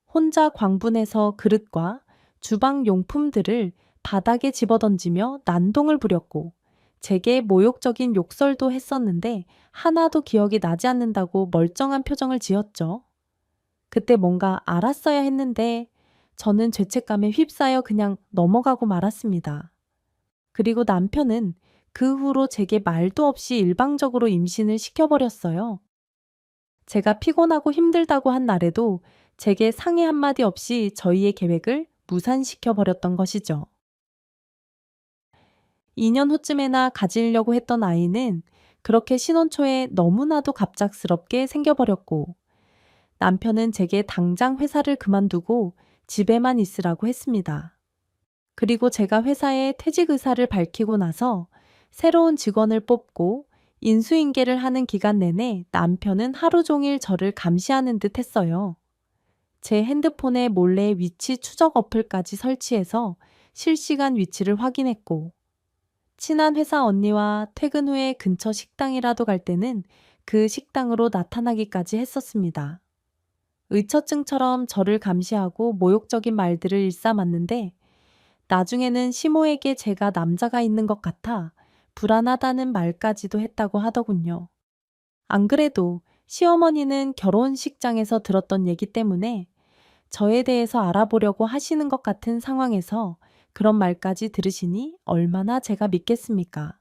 혼자 광분해서 그릇과 주방 용품들을 바닥에 집어던지며 난동을 부렸고 제게 모욕적인 욕설도 했었는데 하나도 기억이 나지 않는다고 멀쩡한 표정을 지었죠. 그때 뭔가 알았어야 했는데 저는 죄책감에 휩싸여 그냥 넘어가고 말았습니다. 그리고 남편은 그 후로 제게 말도 없이 일방적으로 임신을 시켜버렸어요. 제가 피곤하고 힘들다고 한 날에도 제게 상의 한마디 없이 저희의 계획을 무산시켜버렸던 것이죠. 2년 후쯤에나 가지려고 했던 아이는 그렇게 신혼 초에 너무나도 갑작스럽게 생겨버렸고 남편은 제게 당장 회사를 그만두고 집에만 있으라고 했습니다. 그리고 제가 회사에 퇴직 의사를 밝히고 나서 새로운 직원을 뽑고 인수인계를 하는 기간 내내 남편은 하루 종일 저를 감시하는 듯 했어요. 제 핸드폰에 몰래 위치 추적 어플까지 설치해서 실시간 위치를 확인했고 친한 회사 언니와 퇴근 후에 근처 식당이라도 갈 때는 그 식당으로 나타나기까지 했었습니다. 의처증처럼 저를 감시하고 모욕적인 말들을 일삼았는데 나중에는 시모에게 제가 남자가 있는 것 같아 불안하다는 말까지도 했다고 하더군요. 안 그래도 시어머니는 결혼식장에서 들었던 얘기 때문에 저에 대해서 알아보려고 하시는 것 같은 상황에서 그런 말까지 들으시니 얼마나 제가 믿겠습니까?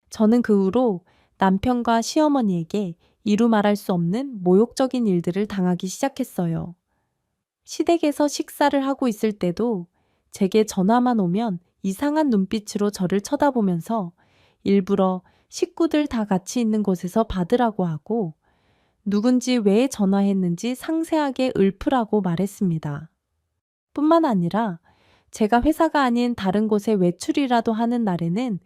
저는 그 후로 남편과 시어머니에게 이루 말할 수 없는 모욕적인 일들을 당하기 시작했어요. 시댁에서 식사를 하고 있을 때도 제게 전화만 오면 이상한 눈빛으로 저를 쳐다보면서 일부러 식구들 다 같이 있는 곳에서 받으라고 하고 누군지 왜 전화했는지 상세하게 읊으라고 말했습니다. 뿐만 아니라 제가 회사가 아닌 다른 곳에 외출이라도 하는 날에는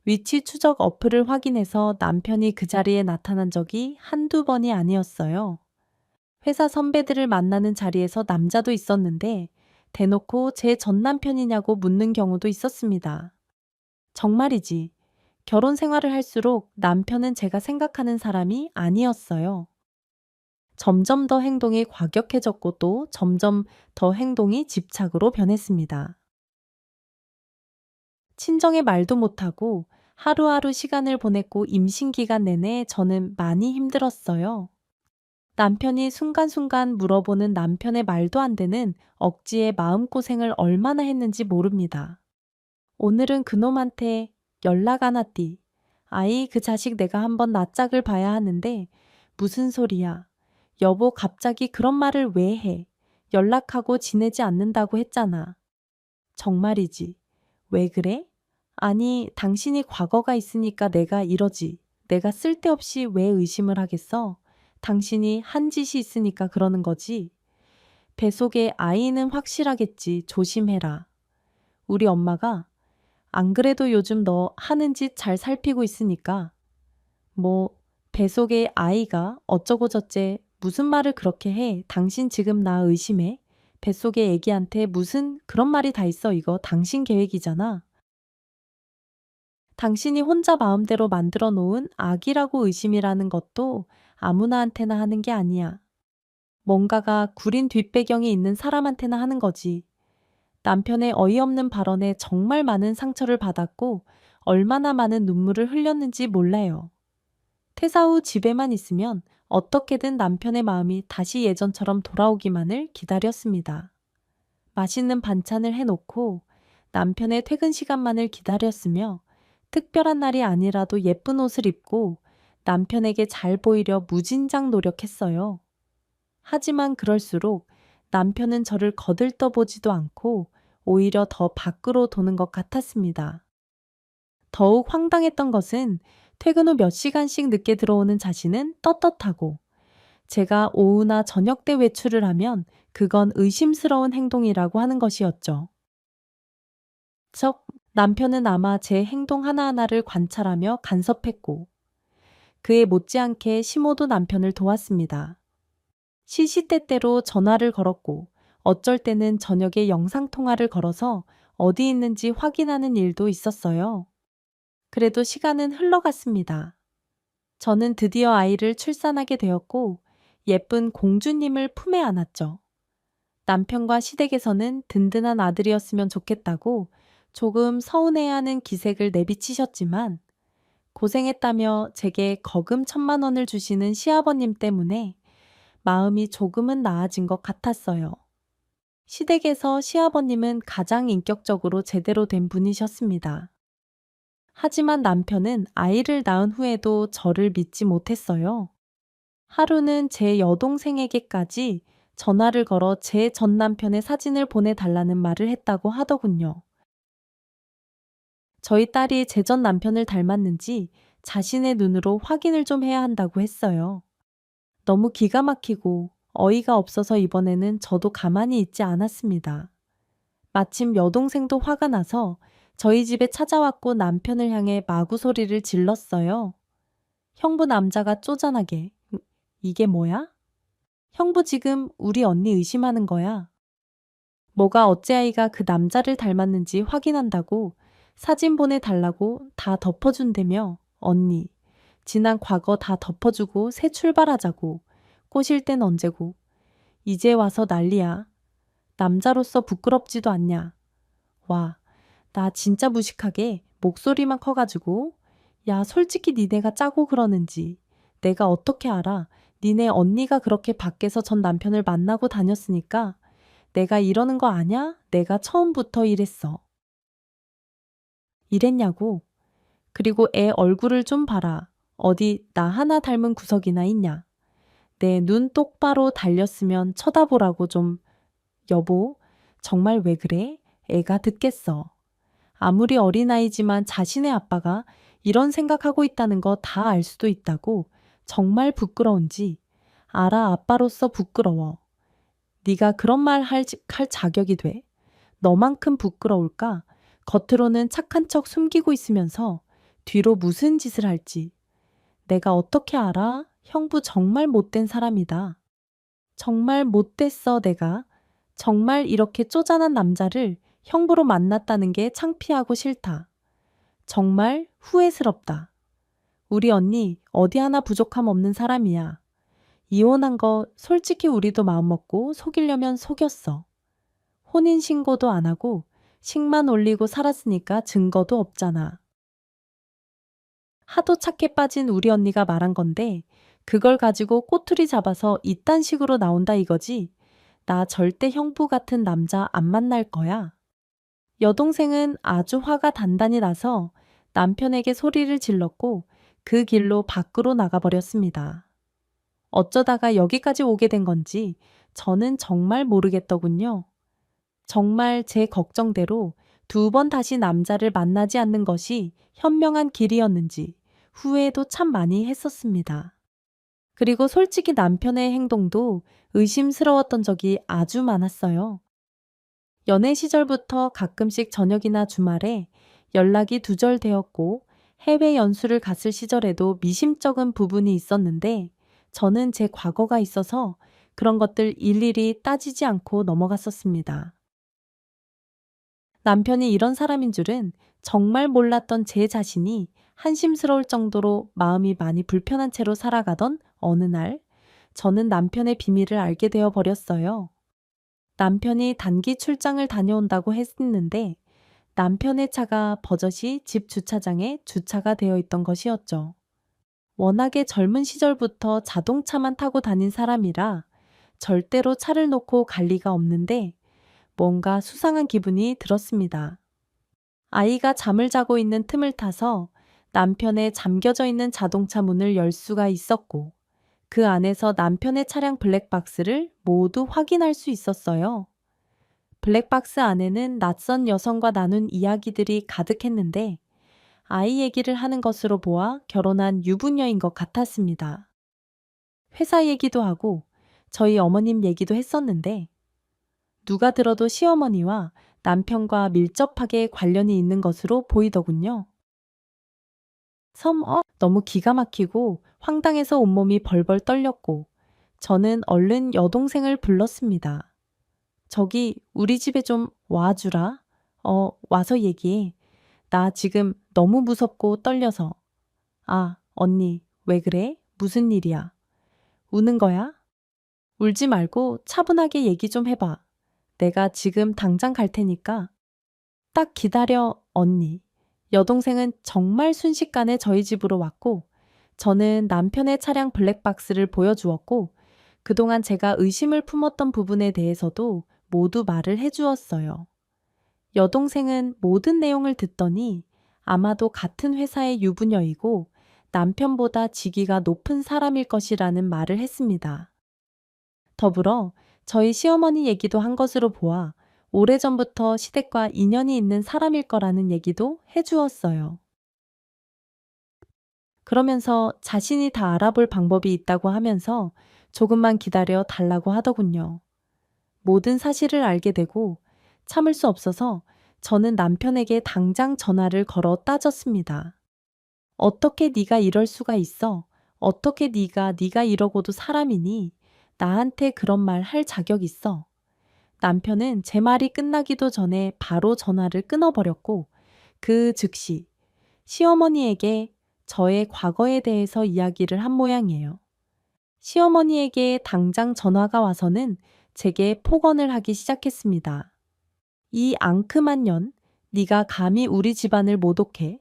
위치 추적 어플을 확인해서 남편이 그 자리에 나타난 적이 한두 번이 아니었어요. 회사 선배들을 만나는 자리에서 남자도 있었는데 대놓고 제 전 남편이냐고 묻는 경우도 있었습니다. 정말이지. 결혼 생활을 할수록 남편은 제가 생각하는 사람이 아니었어요. 점점 더 행동이 과격해졌고 또 점점 더 행동이 집착으로 변했습니다. 친정에 말도 못하고 하루하루 시간을 보냈고 임신 기간 내내 저는 많이 힘들었어요. 남편이 순간순간 물어보는 남편의 말도 안 되는 억지의 마음고생을 얼마나 했는지 모릅니다. 오늘은 그놈한테 연락 안 왔디. 아이 그 자식 내가 한번 낯짝을 봐야 하는데 무슨 소리야. 여보 갑자기 그런 말을 왜 해. 연락하고 지내지 않는다고 했잖아. 정말이지. 왜 그래? 아니 당신이 과거가 있으니까 내가 이러지. 내가 쓸데없이 왜 의심을 하겠어? 당신이 한 짓이 있으니까 그러는 거지. 뱃속에 아이는 확실하겠지. 조심해라. 우리 엄마가 안 그래도 요즘 너 하는 짓 잘 살피고 있으니까 뭐 뱃속에 아이가 어쩌고 저쩌 무슨 말을 그렇게 해. 당신 지금 나 의심해. 뱃속에 애기한테 무슨 그런 말이 다 있어. 이거 당신 계획이잖아. 당신이 혼자 마음대로 만들어 놓은 악이라고 의심이라는 것도 아무나한테나 하는 게 아니야. 뭔가가 구린 뒷배경이 있는 사람한테나 하는 거지. 남편의 어이없는 발언에 정말 많은 상처를 받았고 얼마나 많은 눈물을 흘렸는지 몰라요. 퇴사 후 집에만 있으면 어떻게든 남편의 마음이 다시 예전처럼 돌아오기만을 기다렸습니다. 맛있는 반찬을 해놓고 남편의 퇴근 시간만을 기다렸으며 특별한 날이 아니라도 예쁜 옷을 입고 남편에게 잘 보이려 무진장 노력했어요. 하지만 그럴수록 남편은 저를 거들떠보지도 않고 오히려 더 밖으로 도는 것 같았습니다. 더욱 황당했던 것은 퇴근 후 몇 시간씩 늦게 들어오는 자신은 떳떳하고 제가 오후나 저녁 때 외출을 하면 그건 의심스러운 행동이라고 하는 것이었죠. 즉, 남편은 아마 제 행동 하나하나를 관찰하며 간섭했고 그에 못지않게 시모도 남편을 도왔습니다. 시시때때로 전화를 걸었고 어쩔 때는 저녁에 영상통화를 걸어서 어디 있는지 확인하는 일도 있었어요. 그래도 시간은 흘러갔습니다. 저는 드디어 아이를 출산하게 되었고 예쁜 공주님을 품에 안았죠. 남편과 시댁에서는 든든한 아들이었으면 좋겠다고 조금 서운해하는 기색을 내비치셨지만 고생했다며 제게 거금 1,000만 원을 주시는 시아버님 때문에 마음이 조금은 나아진 것 같았어요. 시댁에서 시아버님은 가장 인격적으로 제대로 된 분이셨습니다. 하지만 남편은 아이를 낳은 후에도 저를 믿지 못했어요. 하루는 제 여동생에게까지 전화를 걸어 제 전 남편의 사진을 보내달라는 말을 했다고 하더군요. 저희 딸이 제 전 남편을 닮았는지 자신의 눈으로 확인을 좀 해야 한다고 했어요. 너무 기가 막히고 어이가 없어서 이번에는 저도 가만히 있지 않았습니다. 마침 여동생도 화가 나서 저희 집에 찾아왔고 남편을 향해 마구 소리를 질렀어요. 형부 남자가 쪼잔하게 이게 뭐야? 형부 지금 우리 언니 의심하는 거야. 뭐가 어째아이가 그 남자를 닮았는지 확인한다고 사진 보내달라고 다 덮어준다며 언니 지난 과거 다 덮어주고 새 출발하자고 꼬실 땐 언제고 이제 와서 난리야. 남자로서 부끄럽지도 않냐. 와, 나 진짜 무식하게 목소리만 커가지고 야 솔직히 니네가 짜고 그러는지 내가 어떻게 알아. 니네 언니가 그렇게 밖에서 전 남편을 만나고 다녔으니까 내가 이러는 거 아냐? 내가 처음부터 이랬어. 이랬냐고. 그리고 애 얼굴을 좀 봐라. 어디 나 하나 닮은 구석이나 있냐. 내 눈 똑바로 달렸으면 쳐다보라고 좀. 여보, 정말 왜 그래? 애가 듣겠어. 아무리 어린아이지만 자신의 아빠가 이런 생각하고 있다는 거 다 알 수도 있다고. 정말 부끄러운지. 알아, 아빠로서 부끄러워. 네가 그런 말 할 자격이 돼? 너만큼 부끄러울까? 겉으로는 착한 척 숨기고 있으면서 뒤로 무슨 짓을 할지. 내가 어떻게 알아? 형부 정말 못된 사람이다. 정말 못됐어, 내가. 정말 이렇게 쪼잔한 남자를 형부로 만났다는 게 창피하고 싫다. 정말 후회스럽다. 우리 언니 어디 하나 부족함 없는 사람이야. 이혼한 거 솔직히 우리도 마음먹고 속이려면 속였어. 혼인신고도 안 하고 식만 올리고 살았으니까 증거도 없잖아. 하도 착해 빠진 우리 언니가 말한 건데 그걸 가지고 꼬투리 잡아서 이딴 식으로 나온다 이거지. 나 절대 형부 같은 남자 안 만날 거야. 여동생은 아주 화가 단단히 나서 남편에게 소리를 질렀고 그 길로 밖으로 나가버렸습니다. 어쩌다가 여기까지 오게 된 건지 저는 정말 모르겠더군요. 정말 제 걱정대로 2번 다시 남자를 만나지 않는 것이 현명한 길이었는지 후회도 참 많이 했었습니다. 그리고 솔직히 남편의 행동도 의심스러웠던 적이 아주 많았어요. 연애 시절부터 가끔씩 저녁이나 주말에 연락이 두절되었고 해외 연수를 갔을 시절에도 미심쩍은 부분이 있었는데 저는 제 과거가 있어서 그런 것들 일일이 따지지 않고 넘어갔었습니다. 남편이 이런 사람인 줄은 정말 몰랐던 제 자신이 한심스러울 정도로 마음이 많이 불편한 채로 살아가던 어느 날, 저는 남편의 비밀을 알게 되어 버렸어요. 남편이 단기 출장을 다녀온다고 했는데 남편의 차가 버젓이 집 주차장에 주차가 되어 있던 것이었죠. 워낙에 젊은 시절부터 자동차만 타고 다닌 사람이라 절대로 차를 놓고 갈 리가 없는데 뭔가 수상한 기분이 들었습니다. 아이가 잠을 자고 있는 틈을 타서 남편의 잠겨져 있는 자동차 문을 열 수가 있었고 그 안에서 남편의 차량 블랙박스를 모두 확인할 수 있었어요. 블랙박스 안에는 낯선 여성과 나눈 이야기들이 가득했는데 아이 얘기를 하는 것으로 보아 결혼한 유부녀인 것 같았습니다. 회사 얘기도 하고 저희 어머님 얘기도 했었는데 누가 들어도 시어머니와 남편과 밀접하게 관련이 있는 것으로 보이더군요. 너무 기가 막히고 황당해서 온몸이 벌벌 떨렸고 저는 얼른 여동생을 불렀습니다. 저기 우리 집에 좀 와주라. 와서 얘기해. 나 지금 너무 무섭고 떨려서. 아, 언니, 왜 그래? 무슨 일이야? 우는 거야? 울지 말고 차분하게 얘기 좀 해봐. 내가 지금 당장 갈 테니까. 딱 기다려, 언니. 여동생은 정말 순식간에 저희 집으로 왔고, 저는 남편의 차량 블랙박스를 보여주었고, 그동안 제가 의심을 품었던 부분에 대해서도 모두 말을 해주었어요. 여동생은 모든 내용을 듣더니 아마도 같은 회사의 유부녀이고 남편보다 직위가 높은 사람일 것이라는 말을 했습니다. 더불어 저희 시어머니 얘기도 한 것으로 보아 오래전부터 시댁과 인연이 있는 사람일 거라는 얘기도 해주었어요. 그러면서 자신이 다 알아볼 방법이 있다고 하면서 조금만 기다려 달라고 하더군요. 모든 사실을 알게 되고 참을 수 없어서 저는 남편에게 당장 전화를 걸어 따졌습니다. 어떻게 네가 이럴 수가 있어? 어떻게 네가 이러고도 사람이니? 나한테 그런 말 할 자격 있어? 남편은 제 말이 끝나기도 전에 바로 전화를 끊어버렸고 그 즉시 시어머니에게 저의 과거에 대해서 이야기를 한 모양이에요. 시어머니에게 당장 전화가 와서는 제게 폭언을 하기 시작했습니다. 이 앙큼한 년, 네가 감히 우리 집안을 모독해?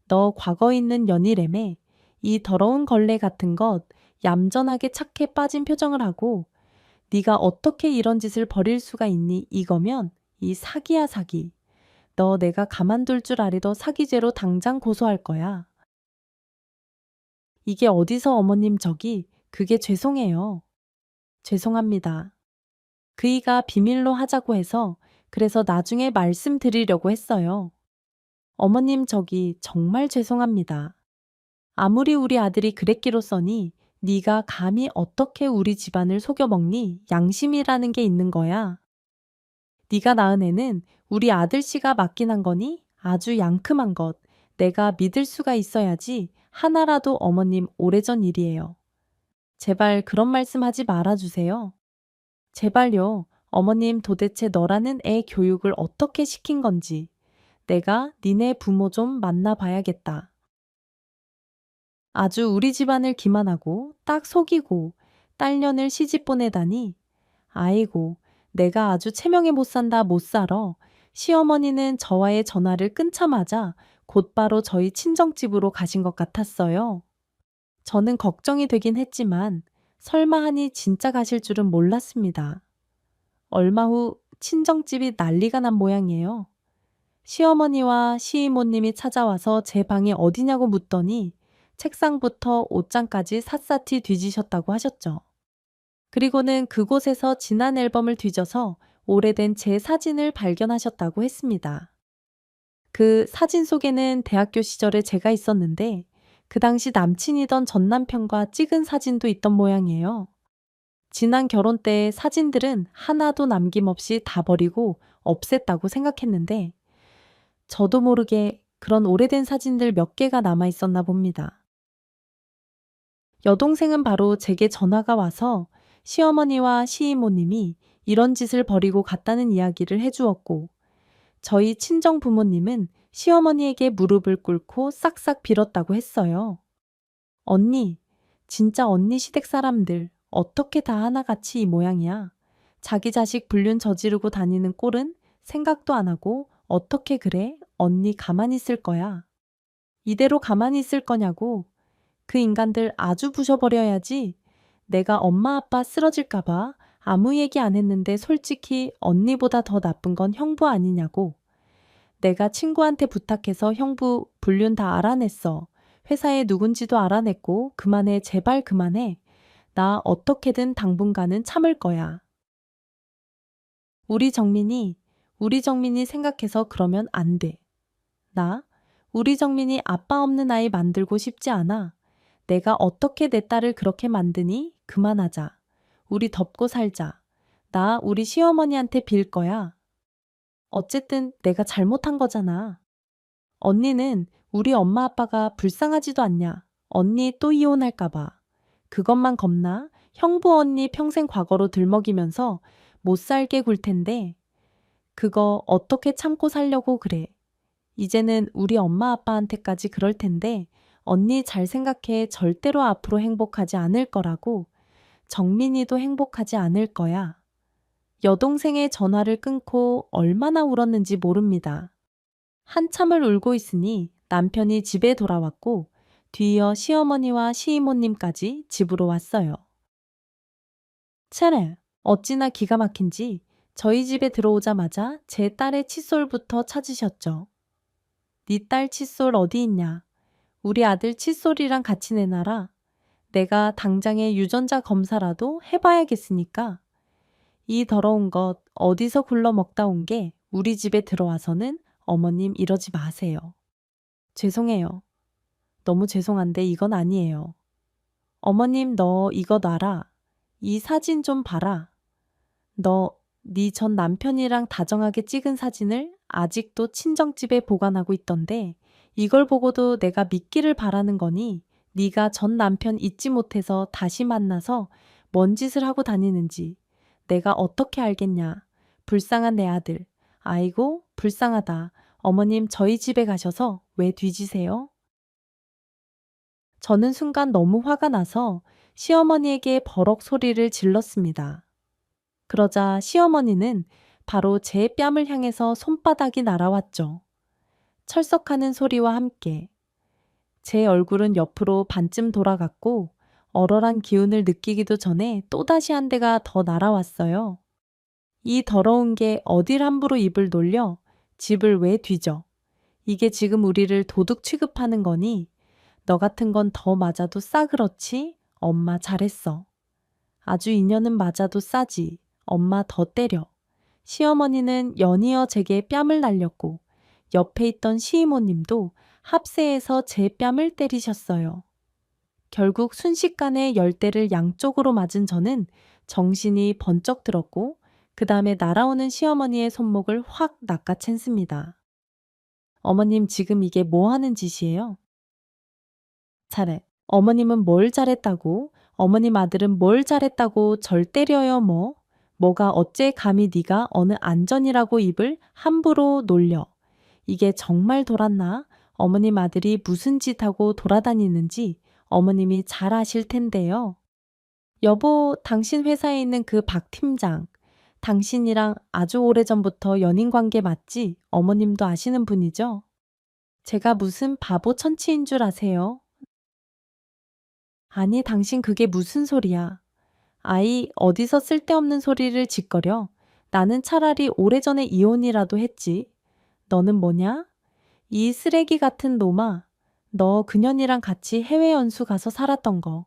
너 과거 있는 년이래매. 이 더러운 걸레 같은 것 얌전하게 착해 빠진 표정을 하고 네가 어떻게 이런 짓을 벌일 수가 있니? 이거면 이 사기야 사기. 너 내가 가만둘 줄 아리도 사기죄로 당장 고소할 거야. 이게 어디서 어머님 저기 그게 죄송해요. 죄송합니다. 그이가 비밀로 하자고 해서 그래서 나중에 말씀드리려고 했어요. 어머님 저기 정말 죄송합니다. 아무리 우리 아들이 그랬기로써니 네가 감히 어떻게 우리 집안을 속여먹니? 양심이라는 게 있는 거야. 네가 낳은 애는 우리 아들씨가 맡긴 한 거니? 아주 양큼한 것. 내가 믿을 수가 있어야지. 하나라도 어머님 오래전 일이에요. 제발 그런 말씀 하지 말아주세요. 제발요. 어머님 도대체 너라는 애 교육을 어떻게 시킨 건지. 내가 니네 부모 좀 만나봐야겠다. 아주 우리 집안을 기만하고 딱 속이고 딸년을 시집 보내다니. 아이고, 내가 아주 체명에 못 산다 못 살아. 시어머니는 저와의 전화를 끊자마자 곧바로 저희 친정집으로 가신 것 같았어요. 저는 걱정이 되긴 했지만 설마 하니 진짜 가실 줄은 몰랐습니다. 얼마 후 친정집이 난리가 난 모양이에요. 시어머니와 시이모님이 찾아와서 제 방이 어디냐고 묻더니 책상부터 옷장까지 샅샅이 뒤지셨다고 하셨죠. 그리고는 그곳에서 지난 앨범을 뒤져서 오래된 제 사진을 발견하셨다고 했습니다. 그 사진 속에는 대학교 시절에 제가 있었는데 그 당시 남친이던 전 남편과 찍은 사진도 있던 모양이에요. 지난 결혼 때의 사진들은 하나도 남김없이 다 버리고 없앴다고 생각했는데 저도 모르게 그런 오래된 사진들 몇 개가 남아 있었나 봅니다. 여동생은 바로 제게 전화가 와서 시어머니와 시이모님이 이런 짓을 벌이고 갔다는 이야기를 해주었고 저희 친정 부모님은 시어머니에게 무릎을 꿇고 싹싹 빌었다고 했어요. 언니, 진짜 언니 시댁 사람들 어떻게 다 하나같이 이 모양이야. 자기 자식 불륜 저지르고 다니는 꼴은 생각도 안 하고 어떻게 그래? 언니 가만히 있을 거야. 이대로 가만히 있을 거냐고. 그 인간들 아주 부셔버려야지. 내가 엄마 아빠 쓰러질까봐 아무 얘기 안 했는데 솔직히 언니보다 더 나쁜 건 형부 아니냐고. 내가 친구한테 부탁해서 형부 불륜 다 알아냈어. 회사에 누군지도 알아냈고 그만해 제발 그만해. 나 어떻게든 당분간은 참을 거야. 우리 정민이 생각해서 그러면 안 돼. 나 우리 정민이 아빠 없는 아이 만들고 싶지 않아. 내가 어떻게 내 딸을 그렇게 만드니? 그만하자. 우리 덮고 살자. 나 우리 시어머니한테 빌 거야. 어쨌든 내가 잘못한 거잖아. 언니는 우리 엄마 아빠가 불쌍하지도 않냐. 언니 또 이혼할까 봐. 그것만 겁나? 형부 언니 평생 과거로 들먹이면서 못 살게 굴 텐데 그거 어떻게 참고 살려고 그래. 이제는 우리 엄마 아빠한테까지 그럴 텐데 언니 잘 생각해. 절대로 앞으로 행복하지 않을 거라고. 정민이도 행복하지 않을 거야. 여동생의 전화를 끊고 얼마나 울었는지 모릅니다. 한참을 울고 있으니 남편이 집에 돌아왔고 뒤이어 시어머니와 시이모님까지 집으로 왔어요. 채래, 어찌나 기가 막힌지 저희 집에 들어오자마자 제 딸의 칫솔부터 찾으셨죠. 네 딸 칫솔 어디 있냐? 우리 아들 칫솔이랑 같이 내놔라. 내가 당장에 유전자 검사라도 해봐야겠으니까. 이 더러운 것 어디서 굴러 먹다 온 게 우리 집에 들어와서는 어머님 이러지 마세요. 죄송해요. 너무 죄송한데 이건 아니에요. 어머님 너 이거 놔라. 이 사진 좀 봐라. 너 네 전 남편이랑 다정하게 찍은 사진을 아직도 친정집에 보관하고 있던데 이걸 보고도 내가 믿기를 바라는 거니 네가 전 남편 잊지 못해서 다시 만나서 뭔 짓을 하고 다니는지 내가 어떻게 알겠냐. 불쌍한 내 아들. 아이고 불쌍하다. 어머님 저희 집에 가셔서 왜 뒤지세요? 저는 순간 너무 화가 나서 시어머니에게 버럭 소리를 질렀습니다. 그러자 시어머니는 바로 제 뺨을 향해서 손바닥이 날아왔죠. 철썩하는 소리와 함께 제 얼굴은 옆으로 반쯤 돌아갔고 얼얼한 기운을 느끼기도 전에 또다시 한 대가 더 날아왔어요. 이 더러운 게 어딜 함부로 입을 놀려 집을 왜 뒤져? 이게 지금 우리를 도둑 취급하는 거니? 너 같은 건 더 맞아도 싸그렇지? 엄마 잘했어. 아주 인연은 맞아도 싸지. 엄마 더 때려. 시어머니는 연이어 제게 뺨을 날렸고 옆에 있던 시이모님도 합세해서 제 뺨을 때리셨어요. 결국 순식간에 열대를 양쪽으로 맞은 저는 정신이 번쩍 들었고 그 다음에 날아오는 시어머니의 손목을 확 낚아챘습니다. 어머님 지금 이게 뭐 하는 짓이에요? 잘해. 어머님은 뭘 잘했다고? 어머님 아들은 뭘 잘했다고 절 때려요 뭐? 뭐가 어째 감히 네가 어느 안전이라고 입을 함부로 놀려. 이게 정말 돌았나? 어머님 아들이 무슨 짓하고 돌아다니는지 어머님이 잘 아실 텐데요. 여보, 당신 회사에 있는 그 박 팀장. 당신이랑 아주 오래전부터 연인 관계 맞지? 어머님도 아시는 분이죠? 제가 무슨 바보 천치인 줄 아세요? 아니, 당신 그게 무슨 소리야. 아이, 어디서 쓸데없는 소리를 짓거려. 나는 차라리 오래전에 이혼이라도 했지. 너는 뭐냐? 이 쓰레기 같은 놈아. 너 그년이랑 같이 해외 연수 가서 살았던 거.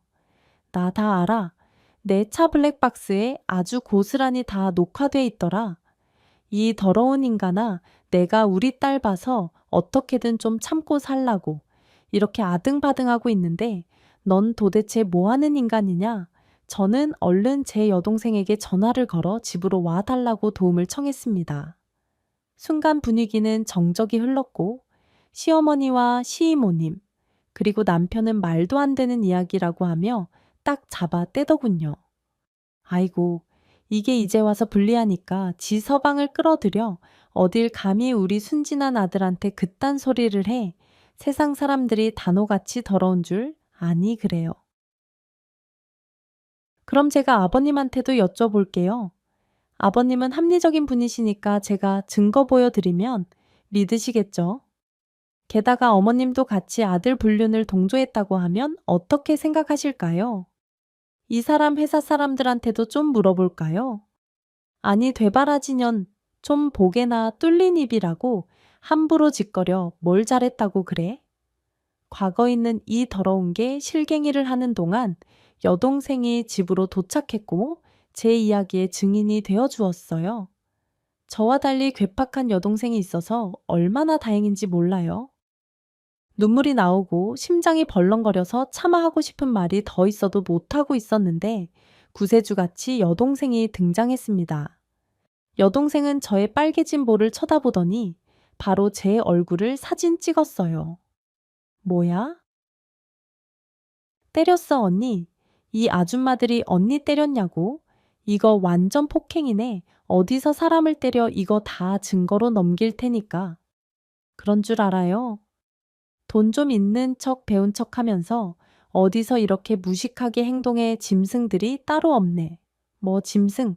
나 다 알아. 내 차 블랙박스에 아주 고스란히 다 녹화돼 있더라. 이 더러운 인간아, 내가 우리 딸 봐서 어떻게든 좀 참고 살라고. 이렇게 아등바등하고 있는데 넌 도대체 뭐 하는 인간이냐? 저는 얼른 제 여동생에게 전화를 걸어 집으로 와달라고 도움을 청했습니다. 순간 분위기는 정적이 흘렀고 시어머니와 시이모님, 그리고 남편은 말도 안 되는 이야기라고 하며 딱 잡아 떼더군요. 아이고, 이게 이제 와서 불리하니까 지 서방을 끌어들여 어딜 감히 우리 순진한 아들한테 그딴 소리를 해. 세상 사람들이 단호같이 더러운 줄 아니 그래요. 그럼 제가 아버님한테도 여쭤볼게요. 아버님은 합리적인 분이시니까 제가 증거 보여드리면 믿으시겠죠? 게다가 어머님도 같이 아들 불륜을 동조했다고 하면 어떻게 생각하실까요? 이 사람 회사 사람들한테도 좀 물어볼까요? 아니 되바라지년 좀 보게나 뚫린 입이라고 함부로 짓거려 뭘 잘했다고 그래? 과거 있는 이 더러운 게 실갱이를 하는 동안 여동생이 집으로 도착했고 제 이야기의 증인이 되어 주었어요. 저와 달리 괴팍한 여동생이 있어서 얼마나 다행인지 몰라요. 눈물이 나오고 심장이 벌렁거려서 차마 하고 싶은 말이 더 있어도 못하고 있었는데 구세주같이 여동생이 등장했습니다. 여동생은 저의 빨개진 볼을 쳐다보더니 바로 제 얼굴을 사진 찍었어요. 뭐야? 때렸어, 언니. 이 아줌마들이 언니 때렸냐고? 이거 완전 폭행이네. 어디서 사람을 때려 이거 다 증거로 넘길 테니까. 그런 줄 알아요. 돈 좀 있는 척 배운 척 하면서 어디서 이렇게 무식하게 행동해 짐승들이 따로 없네. 뭐 짐승.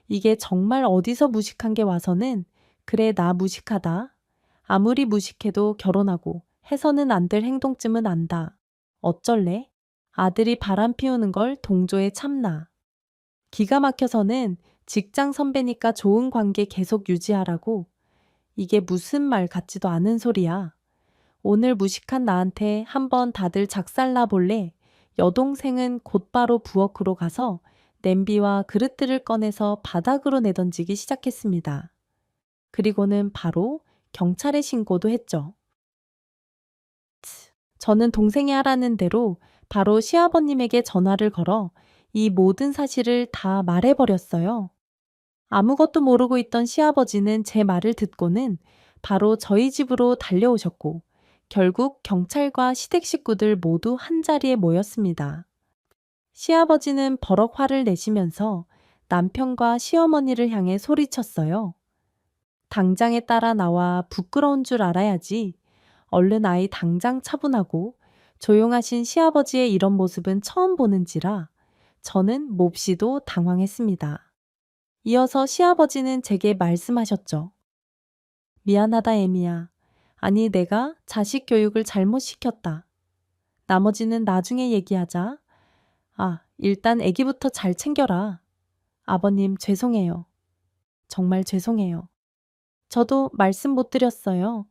이게 정말 어디서 무식한 게 와서는 그래 나 무식하다. 아무리 무식해도 결혼하고 해서는 안 될 행동쯤은 안다. 어쩔래? 아들이 바람 피우는 걸 동조에 참나. 기가 막혀서는 직장 선배니까 좋은 관계 계속 유지하라고. 이게 무슨 말 같지도 않은 소리야. 오늘 무식한 나한테 한번 다들 작살나 볼래? 여동생은 곧바로 부엌으로 가서 냄비와 그릇들을 꺼내서 바닥으로 내던지기 시작했습니다. 그리고는 바로 경찰에 신고도 했죠. 저는 동생이 하라는 대로 바로 시아버님에게 전화를 걸어 이 모든 사실을 다 말해버렸어요. 아무것도 모르고 있던 시아버지는 제 말을 듣고는 바로 저희 집으로 달려오셨고 결국 경찰과 시댁 식구들 모두 한자리에 모였습니다. 시아버지는 버럭 화를 내시면서 남편과 시어머니를 향해 소리쳤어요. 당장에 따라 나와 부끄러운 줄 알아야지. 얼른 아이 당장 차분하고 조용하신 시아버지의 이런 모습은 처음 보는지라 저는 몹시도 당황했습니다. 이어서 시아버지는 제게 말씀하셨죠. 미안하다 애미야. 아니 내가 자식 교육을 잘못 시켰다. 나머지는 나중에 얘기하자. 아, 일단 애기부터 잘 챙겨라. 아버님 죄송해요. 정말 죄송해요. 저도 말씀 못 드렸어요.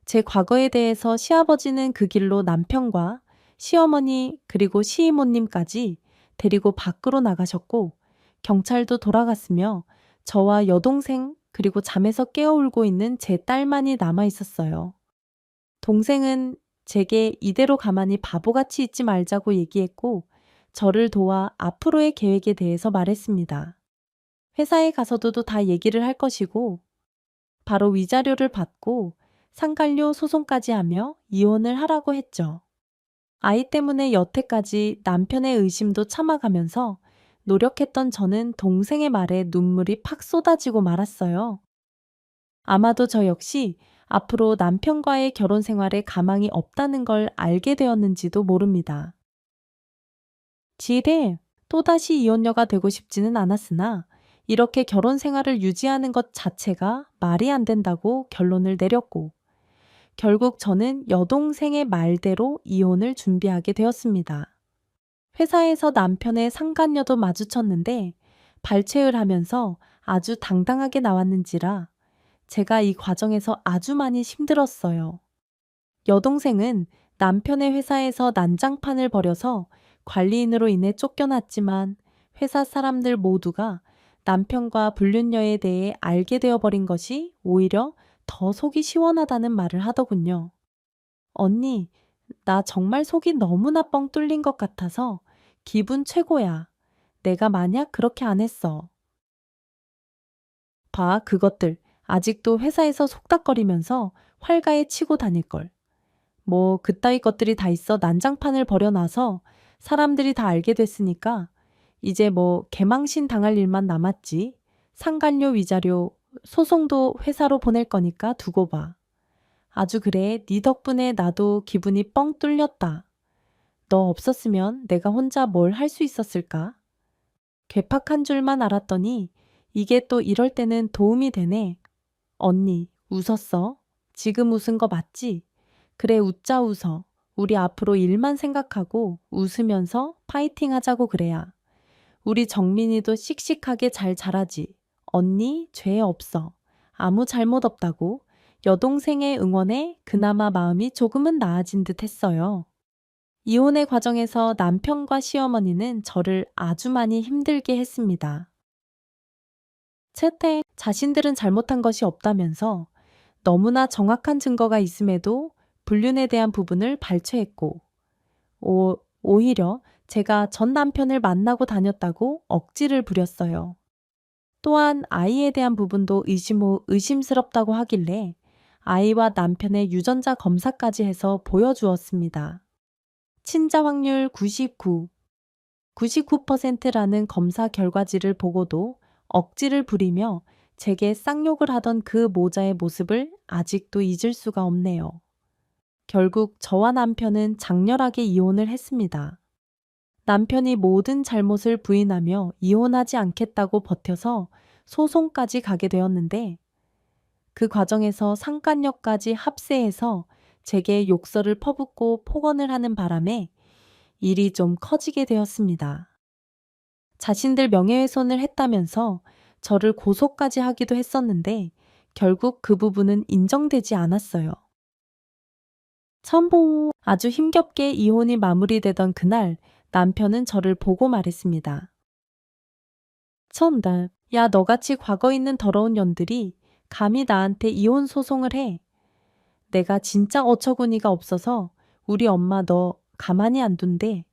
제 과거에 대해서 시아버지는 그 길로 남편과 시어머니 그리고 시이모님까지 데리고 밖으로 나가셨고 경찰도 돌아갔으며 저와 여동생 그리고 잠에서 깨어 울고 있는 제 딸만이 남아 있었어요. 동생은 제게 이대로 가만히 바보같이 있지 말자고 얘기했고, 저를 도와 앞으로의 계획에 대해서 말했습니다. 회사에 가서도 다 얘기를 할 것이고, 바로 위자료를 받고 상간료 소송까지 하며 이혼을 하라고 했죠. 아이 때문에 여태까지 남편의 의심도 참아가면서 노력했던 저는 동생의 말에 눈물이 팍 쏟아지고 말았어요. 아마도 저 역시 앞으로 남편과의 결혼 생활에 가망이 없다는 걸 알게 되었는지도 모릅니다. 지혜, 또다시 이혼녀가 되고 싶지는 않았으나 이렇게 결혼 생활을 유지하는 것 자체가 말이 안 된다고 결론을 내렸고, 결국 저는 여동생의 말대로 이혼을 준비하게 되었습니다. 회사에서 남편의 상간녀도 마주쳤는데 발췌를 하면서 아주 당당하게 나왔는지라 제가 이 과정에서 아주 많이 힘들었어요. 여동생은 남편의 회사에서 난장판을 벌여서 관리인으로 인해 쫓겨났지만 회사 사람들 모두가 남편과 불륜녀에 대해 알게 되어버린 것이 오히려 더 속이 시원하다는 말을 하더군요. 언니, 나 정말 속이 너무나 뻥 뚫린 것 같아서 기분 최고야. 내가 만약 그렇게 안 했어. 봐, 그것들. 아직도 회사에서 속닥거리면서 활가에 치고 다닐걸. 뭐 그따위 것들이 다 있어 난장판을 벌여놔서 사람들이 다 알게 됐으니까 이제 뭐 개망신 당할 일만 남았지. 상간료, 위자료, 소송도 회사로 보낼 거니까 두고 봐. 아주 그래, 네 덕분에 나도 기분이 뻥 뚫렸다. 너 없었으면 내가 혼자 뭘 할 수 있었을까? 괴팍한 줄만 알았더니 이게 또 이럴 때는 도움이 되네. 언니, 웃었어? 지금 웃은 거 맞지? 그래, 웃자 웃어. 우리 앞으로 일만 생각하고 웃으면서 파이팅 하자고 그래야. 우리 정민이도 씩씩하게 잘 자라지. 언니, 죄 없어. 아무 잘못 없다고. 여동생의 응원에 그나마 마음이 조금은 나아진 듯 했어요. 이혼의 과정에서 남편과 시어머니는 저를 아주 많이 힘들게 했습니다. 채택, 자신들은 잘못한 것이 없다면서 너무나 정확한 증거가 있음에도 불륜에 대한 부분을 발췌했고, 오히려 제가 전 남편을 만나고 다녔다고 억지를 부렸어요. 또한 아이에 대한 부분도 의심스럽다고 하길래 아이와 남편의 유전자 검사까지 해서 보여주었습니다. 친자 확률 99%라는 검사 결과지를 보고도 억지를 부리며 제게 쌍욕을 하던 그 모자의 모습을 아직도 잊을 수가 없네요. 결국 저와 남편은 장렬하게 이혼을 했습니다. 남편이 모든 잘못을 부인하며 이혼하지 않겠다고 버텨서 소송까지 가게 되었는데 그 과정에서 상간녀까지 합세해서 제게 욕설을 퍼붓고 폭언을 하는 바람에 일이 좀 커지게 되었습니다. 자신들 명예훼손을 했다면서 저를 고소까지 하기도 했었는데 결국 그 부분은 인정되지 않았어요. 첨보 아주 힘겹게 이혼이 마무리되던 그날 남편은 저를 보고 말했습니다. 천달, 야 너같이 과거 있는 더러운 년들이 감히 나한테 이혼 소송을 해. 내가 진짜 어처구니가 없어서 우리 엄마 너 가만히 안 둔대.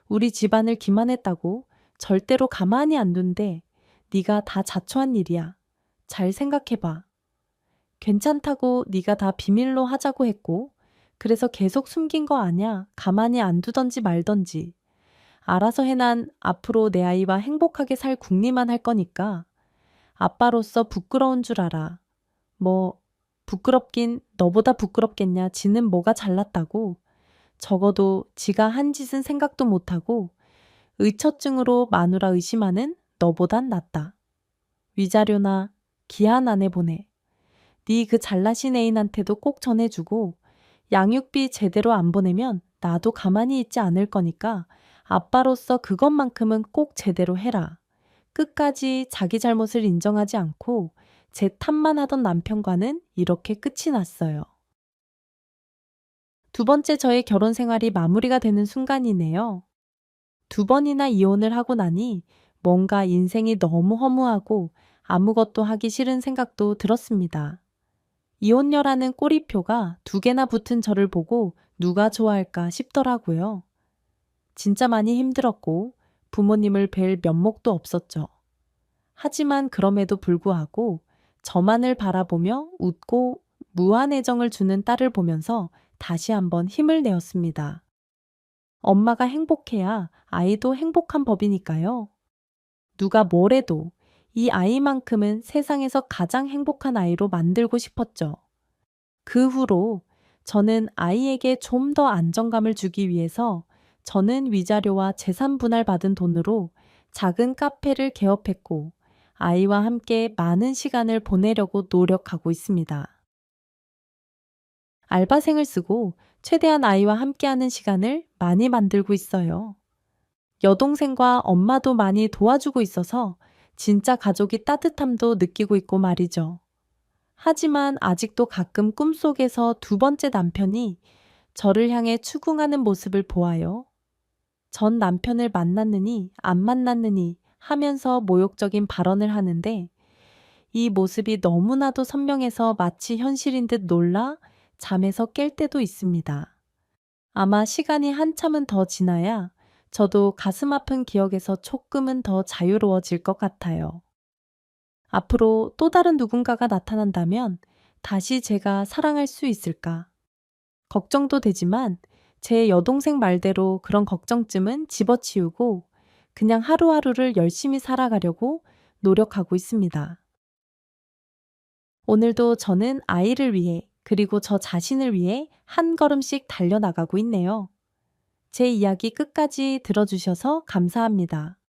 우리 집안을 기만했다고 절대로 가만히 안 둔대. 네가 다 자초한 일이야. 잘 생각해봐. 괜찮다고 네가 다 비밀로 하자고 했고 그래서 계속 숨긴 거 아냐. 가만히 안 두던지 말던지. 알아서 해. 난 앞으로 내 아이와 행복하게 살 궁리만 할 거니까 아빠로서 부끄러운 줄 알아. 뭐 부끄럽긴 너보다 부끄럽겠냐. 지는 뭐가 잘났다고. 적어도 지가 한 짓은 생각도 못하고 의처증으로 마누라 의심하는 너보단 낫다. 위자료나 기한 안에 보내. 네 그 잘나신 애인한테도 꼭 전해주고 양육비 제대로 안 보내면 나도 가만히 있지 않을 거니까 아빠로서 그것만큼은 꼭 제대로 해라. 끝까지 자기 잘못을 인정하지 않고 제 탓만 하던 남편과는 이렇게 끝이 났어요. 두 번째 저의 결혼 생활이 마무리가 되는 순간이네요. 두 번이나 이혼을 하고 나니 뭔가 인생이 너무 허무하고 아무것도 하기 싫은 생각도 들었습니다. 이혼녀라는 꼬리표가 2개나 붙은 저를 보고 누가 좋아할까 싶더라고요. 진짜 많이 힘들었고 부모님을 뵐 면목도 없었죠. 하지만 그럼에도 불구하고 저만을 바라보며 웃고 무한 애정을 주는 딸을 보면서 다시 한번 힘을 내었습니다. 엄마가 행복해야 아이도 행복한 법이니까요. 누가 뭐래도 이 아이만큼은 세상에서 가장 행복한 아이로 만들고 싶었죠. 그 후로 저는 아이에게 좀 더 안정감을 주기 위해서 저는 위자료와 재산 분할 받은 돈으로 작은 카페를 개업했고 아이와 함께 많은 시간을 보내려고 노력하고 있습니다. 알바생을 쓰고 최대한 아이와 함께하는 시간을 많이 만들고 있어요. 여동생과 엄마도 많이 도와주고 있어서 진짜 가족이 따뜻함도 느끼고 있고 말이죠. 하지만 아직도 가끔 꿈속에서 2번째 남편이 저를 향해 추궁하는 모습을 보아요. 전 남편을 만났느니 안 만났느니 하면서 모욕적인 발언을 하는데 이 모습이 너무나도 선명해서 마치 현실인 듯 놀라 잠에서 깰 때도 있습니다. 아마 시간이 한참은 더 지나야 저도 가슴 아픈 기억에서 조금은 더 자유로워질 것 같아요. 앞으로 또 다른 누군가가 나타난다면 다시 제가 사랑할 수 있을까? 걱정도 되지만 제 여동생 말대로 그런 걱정쯤은 집어치우고 그냥 하루하루를 열심히 살아가려고 노력하고 있습니다. 오늘도 저는 아이를 위해 그리고 저 자신을 위해 한 걸음씩 달려나가고 있네요. 제 이야기 끝까지 들어주셔서 감사합니다.